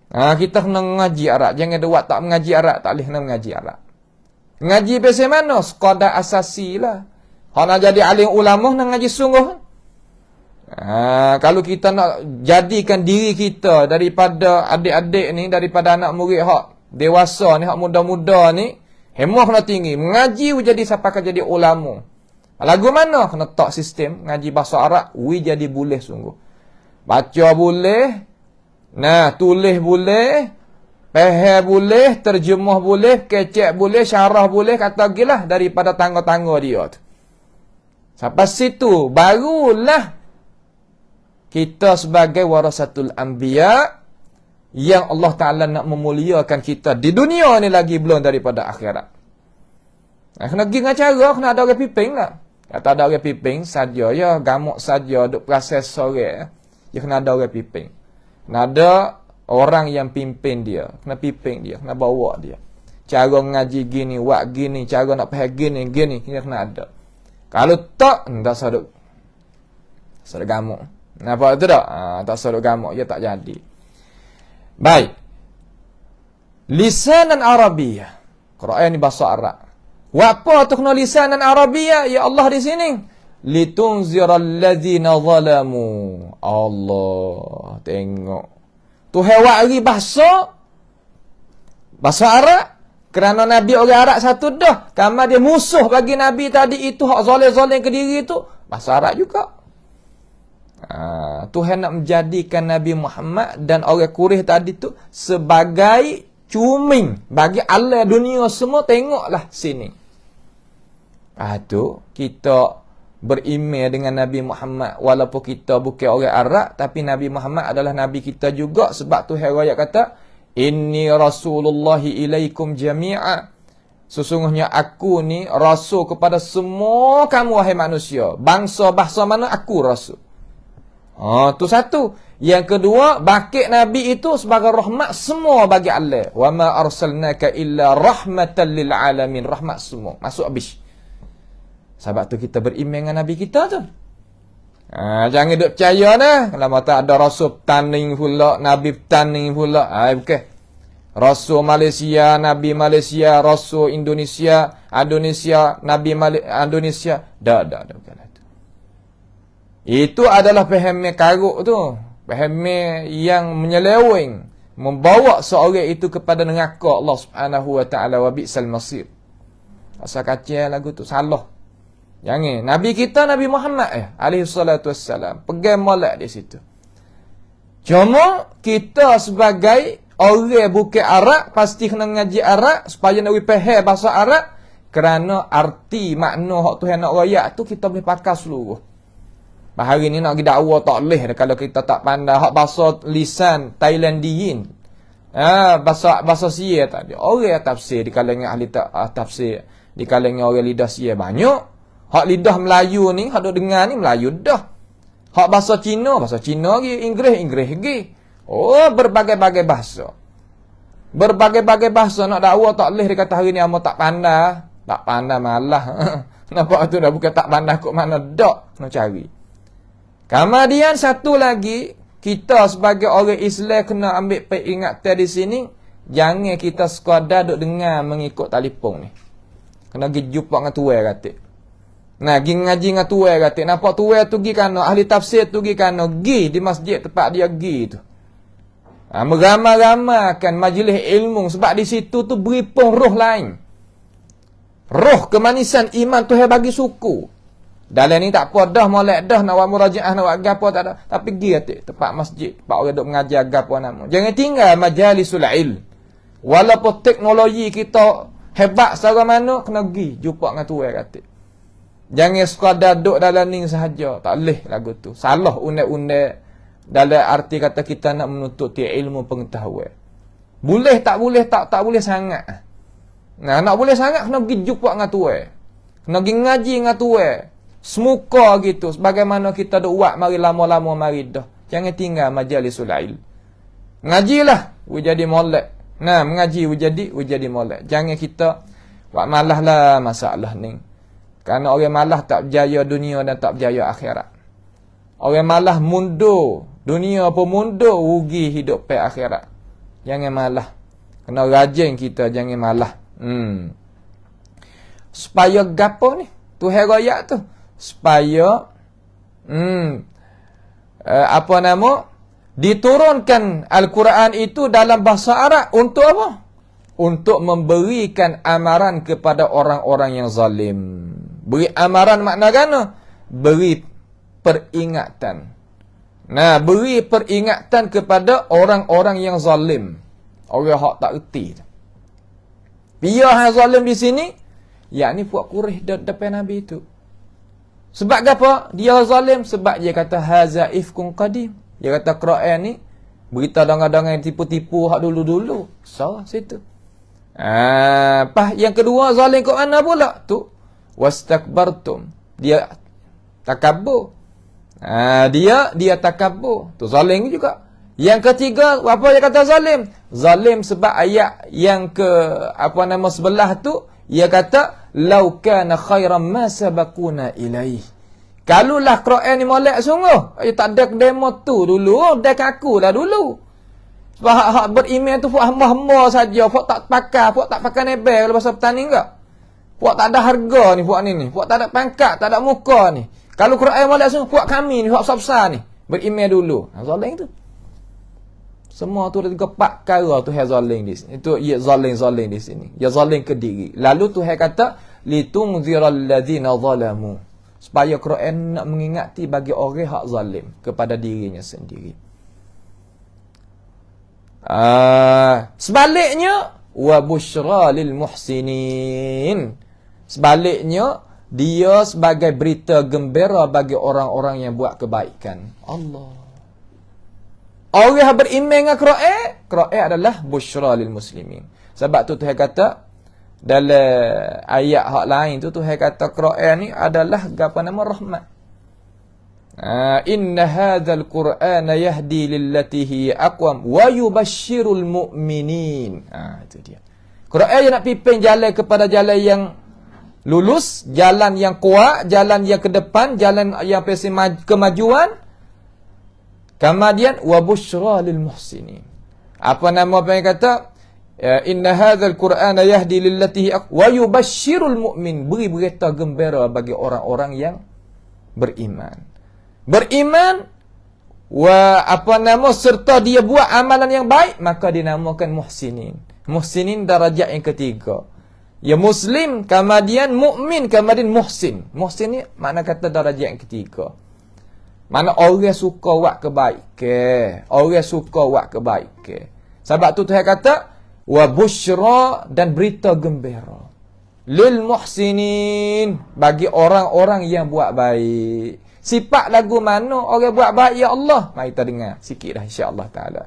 Kita kena ngaji Arab. Jangan ada buat tak mengaji Arab, tak boleh nak mengaji Arab. Ngaji biasa mana? Sekadar asasi lah. Kalau nak jadi alim ulama nak ngaji sungguh. Kalau kita nak jadikan diri kita daripada adik-adik ni, daripada anak murid hak dewasa ni, hak muda-muda ni, hemah kena tinggi. Mengaji jadi siapa akan jadi ulama. Lagu mana? Kena tak sistem ngaji bahasa Arab, jadi boleh sungguh. Baca boleh, tulis boleh, faham boleh, terjemah boleh, kecek boleh, syarah boleh, kata gilah daripada tangga-tangga dia tu. Sampai situ barulah kita sebagai warasatul anbiya yang Allah Ta'ala nak memuliakan kita di dunia ni lagi belum daripada akhirat. Kena pergi dengan cara, kena ada orang piping lah. Kata ada orang piping saja, ya gamuk saja, duk proses sore. Ya kena ada orang piping. Kena ada orang yang pimpin dia. Kena piping dia, kena bawa dia. Cara ngaji gini, buat gini, cara nak faham gini, dia kena ada. Kalau tak, tak sadut gamuk. Nampak tu tak? Tak sadut gamuk, dia tak jadi. Baik. Lisanan Arabiyyah. Quran ni bahasa Arab. Apa tu kena lisanan Arabiyyah? Ya Allah di sini. Litunziral ladzina zalamu. Allah. Tengok. Tu hewari bahasa Arab. Kerana Nabi orang Arab satu dah. Kamar dia musuh bagi Nabi tadi itu, hak zalim-zalim ke diri itu, bahasa Arab juga. Tuhan nak menjadikan Nabi Muhammad dan orang Quraisy tadi tu sebagai cuming bagi Allah dunia semua, tengoklah sini. Tu kita beriman dengan Nabi Muhammad walaupun kita bukan orang Arab, tapi Nabi Muhammad adalah Nabi kita juga. Sebab tu ayat kata inni rasulullahi ilaikum jami'a, sesungguhnya aku ni rasul kepada semua kamu wahai manusia. Bangsa mana aku rasul. Tu satu. Yang kedua, bakit Nabi itu sebagai rahmat semua bagi Allah. Wa ma arsalnaka illa rahmatan lil alamin. Rahmat semua. Masuk habis. Sebab tu kita beriman dengan Nabi kita tu. Jangan duk percaya dah. Kalau tak ada rasul taning pula, Nabi taning pula. Bukan. Rasul Malaysia, Nabi Malaysia, Rasul Indonesia, Nabi Indonesia. Dah bukan. Itu adalah paham karuk tu. Paham yang menyeleweng. membawa seorang itu kepada neraka Allah Subhanahu wa taala, wa bi'sal masir. Asal kacau lagu tu, salah. Jangan. Nabi kita Nabi Muhammad alaihi salatu wassalam pegang molek di situ. Cuma kita sebagai orang bukan Arab pasti kena ngaji Arab supaya nak faham bahasa Arab, kerana arti makna hak Tuhan nak royak tu kita boleh pakai seluruh. Hari ni nak pergi dakwah tak boleh kalau kita tak pandai hak bahasa lisan Thailandiyin. Bahasa Sia tak ada. Orang tafsir di kalangan ahli tafsir, di kalangan orang lidah Sia banyak. Hak lidah Melayu ni, hak duk dengar ni Melayu dah. Hak bahasa Cina lagi, Inggeris lagi. Oh, berbagai-bagai bahasa. Berbagai-bagai bahasa nak dakwah tak boleh dia kata hari ni amat tak pandai. Tak pandai malah. Nampak tu dah bukan tak pandai kok mana dak nak cari. Kemudian satu lagi, kita sebagai orang Islam kena ambil peringatan di sini, jangan kita sekadar duk dengar mengikut telefon ni. Kena pergi jumpa dengan tuai kata. Nah, pergi ngaji dengan tuai kata. Nampak tuai tu pergi kana, ahli tafsir tu pergi kana, pergi di masjid tempat dia pergi tu. Meramai-ramaikan majlis ilmu sebab di situ tu beri pun roh lain. Roh kemanisan iman Tuhan bagi suku. Dalam ni tak apa dah, molek dah nak buat murajaah, nak buat gapo tak ada. Tapi pergi tempat masjid, tempat orang duk mengajar gapo nama. Jangan tinggal majalisul ilm. Walaupun teknologi kita hebat secara mana, kena pergi jumpa dengan tuai kata. Jangan sekadar duduk dalam ni sahaja. Tak boleh lagu tu. Salah undang-undang dalam arti kata kita nak menuntut ilmu pengetahuan. Boleh tak boleh, tak boleh sangat. Nah, nak boleh sangat kena pergi jumpa dengan tuai. Kena pergi ngaji dengan tuai. Semuka gitu. Sebagaimana kita duk buat mari lama-lama mari dah. Jangan tinggal majalisul ilm. Ngajilah, we jadi molek. Nah, mengaji we jadi molek. Jangan kita buat malah lah masalah ni. Kerana orang malah tak berjaya dunia dan tak berjaya akhirat. Orang malah mundur dunia pun mundur, rugi hidup pe akhirat. Jangan malah. Kena rajin kita jangan malah. Supaya gapo ni? Tuhan royak tu. Supaya apa nama, diturunkan Al-Quran itu dalam bahasa Arab untuk apa? Untuk memberikan amaran kepada orang-orang yang zalim. Beri amaran makna gana? Beri peringatan. Nah, beri peringatan kepada orang-orang yang zalim. Orang hak tak reti. Biar yang zalim di sini, yakni puak kurih depan Nabi itu. Sebab apa? Dia zalim sebab dia kata haza ifkun qadim. Dia kata Quran ni berita dangan-dangan tipu-tipu hak dulu-dulu. So, situ. Pas yang kedua zalim kat mana pula? Tu wastakbartum. Dia takabur. Dia takabur. Tu zalim juga. Yang ketiga, apa dia kata zalim? Zalim sebab ayat yang ke sebelah tu, dia kata lau kana khairan ma sabaquna ilaih. Kalulah Quran ni molek sungguh, tak ada demo tu dulu, dah kaku dah dulu. Sebab hak beriman tu puak hamba-hamba saja, puak tak pakai nebel kalau bahasa petani enggak. Puak tak ada harga ni puak ni, puak tak ada pangkat, tak ada muka ni. Kalau Quran molek sungguh, puak kami ni, puak besar ni, beriman dulu. Zalim tu. Semua tu ada 4 perkara Tuhan zalim di sini. Itu ia zalim di sini. Dia zalim ke diri. Lalu Tuhan kata litunziral ladzina zalamu. Supaya Quran nak mengingati bagi orang hak zalim kepada dirinya sendiri. Sebaliknya wa busyra lil muhsinin. Sebaliknya dia sebagai berita gembira bagi orang-orang yang buat kebaikan. Allah. Orang yang beriman dengan Quran adalah busyra lil muslimin. Sebab tu Tuhan kata dalam ayat hak lain tu Tuhan kata Quran ni adalah apa nama rahmat. Inna hadzal Qur'ana yahdi lillati hi aqwam wa yubashshirul mu'minin. Itu dia. Quran yang nak pimpin jalan kepada jalan yang lulus, jalan yang kuat, jalan yang ke depan, jalan yang pasti kemajuan. Kemudian wa busyra lil muhsinin. Apa nama apa yang kata? Inna hadzal Qur'ana yahdi lillati wa yubashshirul mu'min. Beri berita gembira bagi orang-orang yang beriman. Beriman serta dia buat amalan yang baik, maka dinamakan muhsinin. Muhsinin darajat yang ketiga. Ya muslim, kemudian mukmin, kemudian muhsin. Muhsin ni makna kata darajat yang ketiga. Mana orang suka buat kebaikan. Orang suka buat kebaikan. Sebab tu Tuhan kata, wa busyra, dan berita gembira. Lil muhsinin, bagi orang-orang yang buat baik. Sifat lagu mana orang buat baik, ya Allah? Mari kita dengar sikit dah insya-Allah taala.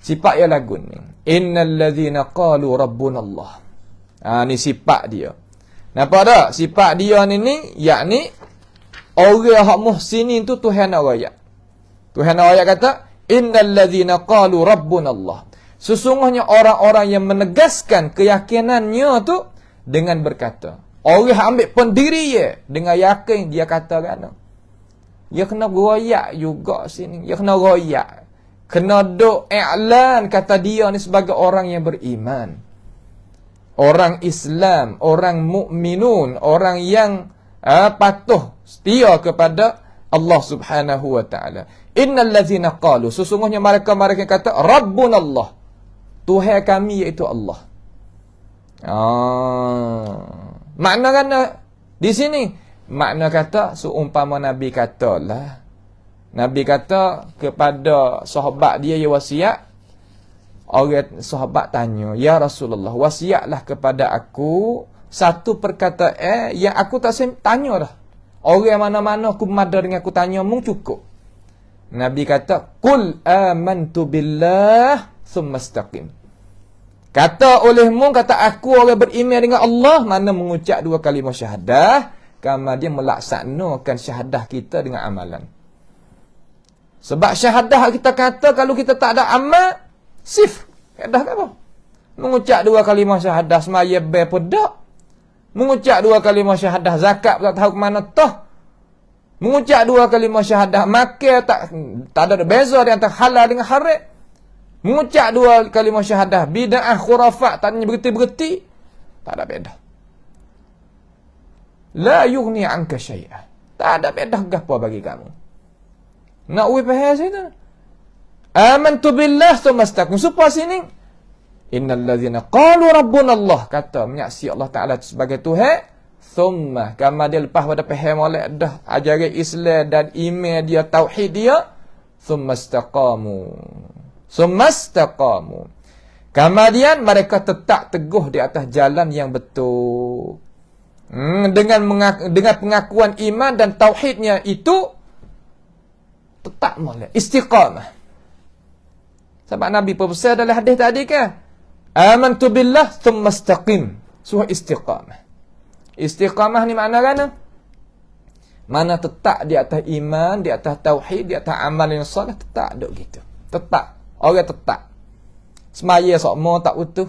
Sifat ya lagu ni. Innal ladzina qalu rabbuna Allah. Ni sifat dia. Nampak tak? Sifat dia ni yakni orang hak muhsinin tu Tuhan nak royak. Tuhan nak royak kata, innal ladzina qalu rabbuna Allah. Sesungguhnya orang-orang yang menegaskan keyakinannya tu dengan berkata. Orang ambil pendiri dia dengan yakin dia kata kan. Dia kena royak juga sini. Dia kena royak. Kena duk i'lan kata dia ni sebagai orang yang beriman. Orang Islam, orang mukminun, orang yang patuh setia kepada Allah Subhanahu wa taala. Innal ladzina qalu, sesungguhnya mereka kata Rabbuna Allah. Tuhan kami iaitu Allah. Makna kan di sini makna kata seumpama Nabi katalah. Nabi kata kepada sahabat dia yang wasiat. Orang sahabat tanya, ya Rasulullah, wasiatlah kepada aku satu perkataan yang aku tak tanya dah. Orang mana-mana aku mada dengan aku tanya mung cukup. Nabi kata, qul amantu billah thumma istaqim. Kata olehmu, kata aku orang beriman dengan Allah, mana mengucap dua kalimah syahadah, kemudian melaksanakan syahadah kita dengan amalan. Sebab syahadah kita kata kalau kita tak ada amal, sif. Syahadah apa? Mengucap dua kalimah syahadah semaya ber pedak. Mengucap dua kalimah syahadah zakat tak tahu ke mana toh. Mengucap dua kalimah syahadah makan tak ada beza di antara halal dengan haram. Mengucap dua kalimah syahadah bid'ah khurafat tak ada berhenti-berhenti. Tak ada beza. La yughni anka syai'ah. Tak ada beza gapo bagi kamu. Nak we faham sini. Amantu billah tsumma istaqim. Supaya sini innal ladzina qalu rabbuna Allah, kata menyaksi Allah Taala sebagai Tuhan, thumma kama dia lepas pada faham oleh dah ajaran Islam dan iman dia, tauhid dia, thumma istaqamu. Kemudian mereka tetap teguh di atas jalan yang betul. Dengan pengakuan iman dan tauhidnya itu tetap molek istiqamah. Sebab Nabi pesan dalam hadis tadi kan, amantu billah thumma istaqim. Surah istiqamah. Istiqamah ni makna kan? Mana tetap di atas iman, di atas tauhid, di atas amal yang soleh, tetap duk gitu. Tetap. Orang tetap. Semaya sokmo tak butuh.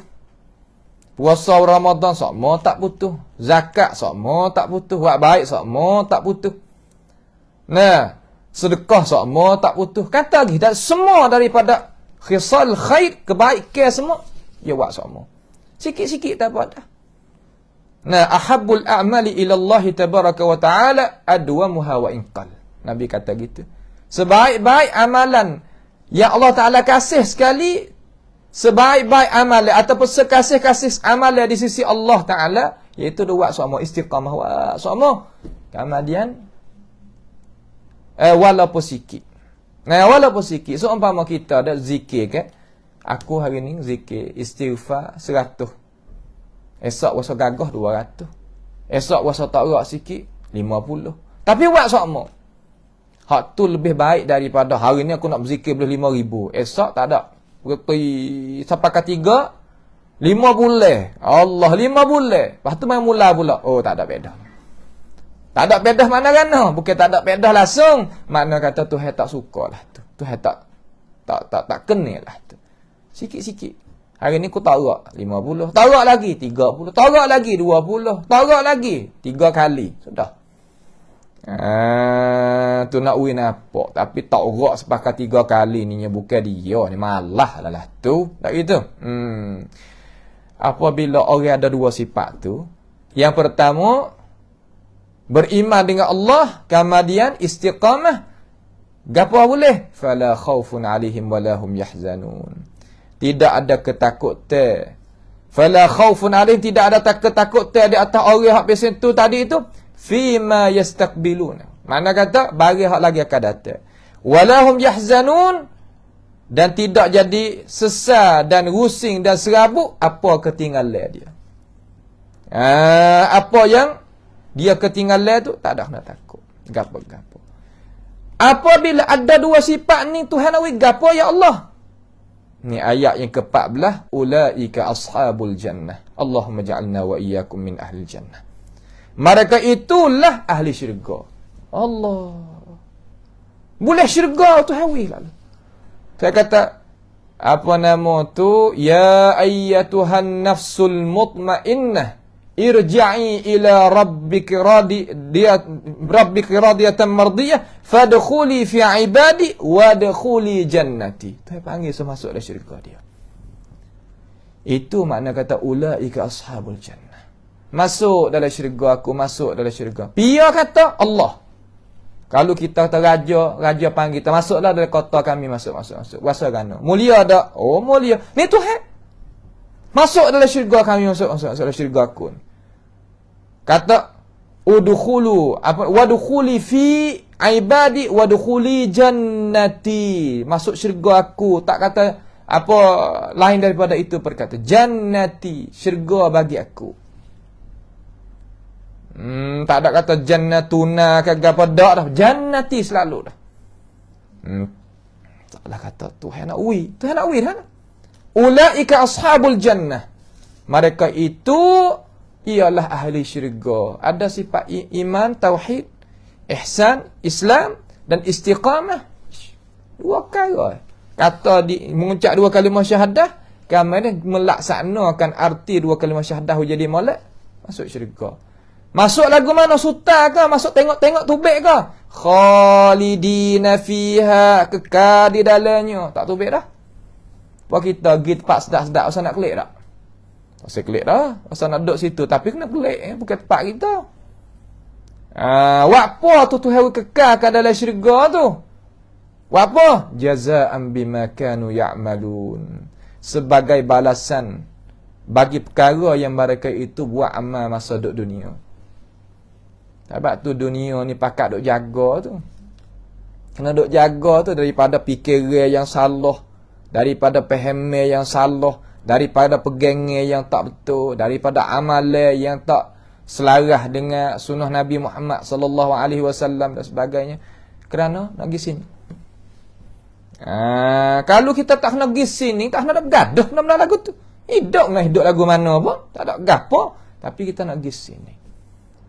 Puasa Ramadan sokmo tak butuh. Zakat sokmo tak butuh. Buat baik sokmo tak butuh. Nah, sedekah sokmo tak butuh. Kata lagi, dan semua daripada khisal khair, kebaikan semua, dia buat semua. Sikit-sikit tak apa dah. Nah, ahabbul a'mali ila Allah tabaraka wa ta'ala adwamuha wa inqal. Nabi kata gitu. Sebaik-baik amalan yang Allah Ta'ala kasih sekali, sebaik-baik amalan ataupun sekasih-kasih amalan di sisi Allah Ta'ala, iaitu dia buat semua istiqamah, buat semua. Kemudian walaupun sikit. Nah, walaupun sikit. So, umpama kita ada zikir kan. Aku hari ni zikir istighfar 100. Esok wasa gagah 200. Esok wasa tak gerak sikit 50. Tapi buat semua. Hak tu lebih baik daripada hari ni aku nak berzikir boleh 5,000. Esok tak ada. Berarti sampai ke 3, 5 bulan. Allah, 5 bulan. Lepas tu main mula pula. Oh, tak ada beda. Tak ada pedah mana kan? Bukan tak ada pedah langsung. Makna kata Tuhan tak suka lah tu. Tuhan tak kenal lah tu. Sikit-sikit. Hari ni aku tarak 50. Tarak lagi 30. Tarak lagi 20. Tarak lagi 3 kali. Sudah. Tu nak win apa? Tapi tak urak sepakat 3 kali ni. Bukan dia ni. Malah lah tu. Tak gitu. Apabila orang ada 2 sifat tu. Yang pertama, beriman dengan Allah, kemudian istiqamah, Gapo boleh? Fala khaufun 'alaihim wala hum yahzanun. Tidak ada ketakutan. Fala khaufun 'alaihim, tidak ada ketakutan di atas orang hak pesen tu tadi itu. Fima yastaqbilun. Mana kata bagi hak lagi akan datang. Wala hum yahzanun, dan tidak jadi sesal dan rusing dan serabut apa ketinggalan dia. Apa yang dia ketinggalan tu tak ada kena takut. Gapo-gapo. Apabila ada dua sifat ni Tuhan awi gapo ya Allah. Ni ayat yang ke-14, ulaika ashabul jannah. Allahumma ja'alna wa iyyakum min ahli jannah. Mereka itulah ahli syurga. Allah. Boleh syurga Tuhan awi lalu. Saya kata apa nama tu, ya ayyatuhan nafsul mutmainnah irji'i ila rabbiki radiyatan mardiyah fadkhuli fi ibadi wadkhuli jannati. Tuhan panggil semua masuk dalam syurga dia. Itu makna kata ulaika ashabul jannah. Masuk dalam syurga aku, masuk dalam syurga. Pia kata Allah. Kalau kita kata raja panggil kita, masuklah dalam kota kami, masuk. Kuasa gana. Mulia tak? Oh, mulia. Ni Tuhan. Masuk dalam syurga kami, masuk dalam syurga aku. Kata udkhulu wadkhuli fi ibadi wadkhuli jannati. Masuk syurga aku. Tak kata apa lain daripada itu perkata. Jannati, syurga bagi aku. Tak ada kata jannatuna ke apa dak dah. Jannati selalu dah. Taklah kata Tuhan nak uwi. Tuhan nak uwi dah. Ulaika ashabul jannah. Mereka itu ialah ahli syurga. Ada sifat iman, tauhid, ihsan, Islam dan istiqamah. Dua perkara. Kata mengucap dua kalimah syahadah, kemudian melaksanakan arti dua kalimah syahadah jadi molek, masuk syurga. Masuk lagu mana? Suta ke? Masuk tengok-tengok tubik ke? Khalidina fiha, kekal di dalamnya. Tak tubik dah. Buat kita pergi tempat sedap-sedap, asal nak kelik tak? Asal kelik dah. Asal nak duduk situ. Tapi kena kelik. Bukan tempat kita. Apa tu Tuhan kekalkan dalam syurga tu? Apa? Jaza'an bima kanu ya'malun. Sebagai balasan bagi perkara yang mereka itu buat amal masa duduk dunia. Sebab tu dunia ni pakat duk jaga tu. Kena duk jaga tu daripada fikiran yang salah, daripada pahaman yang salah, daripada pegangan yang tak betul, daripada amalan yang tak selarah dengan sunnah Nabi Muhammad sallallahu alaihi wasallam dan sebagainya. Kerana nak pergi sini. Kalau kita tak nak pergi sini, tak nak bergaduh nama lagu tu. Hidup lagu mana pun, tak ada gapo, tapi kita nak pergi sini.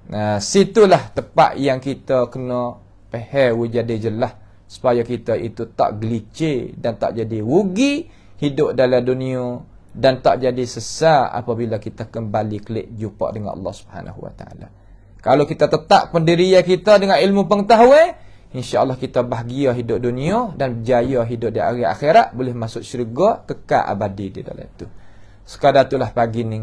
Nah, situlah tempat yang kita kena faham jadi jelas supaya kita itu tak gelicir dan tak jadi rugi hidup dalam dunia dan tak jadi sesat apabila kita kembali kelak jumpa dengan Allah Subhanahu Wa Taala. Kalau kita tetap pendirian kita dengan ilmu pengetahuan, insya-Allah kita bahagia hidup dunia dan berjaya hidup di akhirat, boleh masuk syurga kekal abadi di dalam itu. Sekadar itulah pagi ni,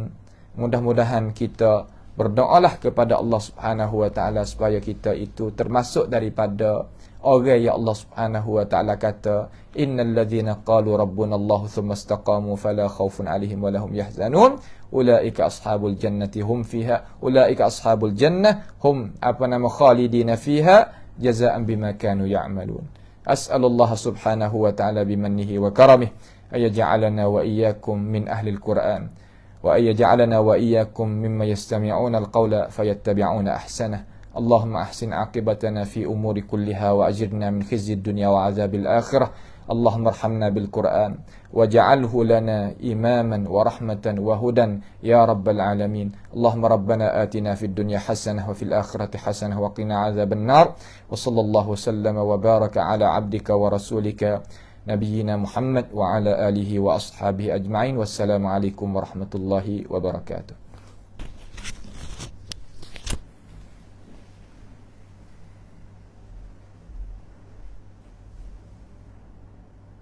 mudah-mudahan kita berdoalah kepada Allah Subhanahu Wa Taala supaya kita itu termasuk daripada orang yang Allah Subhanahu Wa Taala kata, innal ladzina qalu rabbuna Allah thumma istaqamu fala khaufun 'alaihim wala hum yahzanun ulaika ashabul jannati hum fiha ulaika ashabul jannah hum khalidina fiha jazaa'an bima kanu ya'malun. As'alullah Subhanahu Wa Taala bimannihi wa karamih ayaj'alana wa iyyakum min ahli al-Qur'an wa ayaj'alana wa iyyakum mimma yastami'una al-qawla fayattabi'una ahsanah. اللهم أحسن عاقبتنا في أمور كلها وأجرنا من خزي الدنيا وعذاب الآخرة. اللهم ارحمنا بالقرآن واجعله لنا إماما ورحمة وهدى يا رب العالمين. اللهم ربنا آتنا في الدنيا حسنة وفي الآخرة حسنة وقنا عذاب النار. وصلى الله وسلم وبارك على عبدك ورسولك نبينا محمد وعلى آله وأصحابه أجمعين. والسلام عليكم ورحمة الله وبركاته.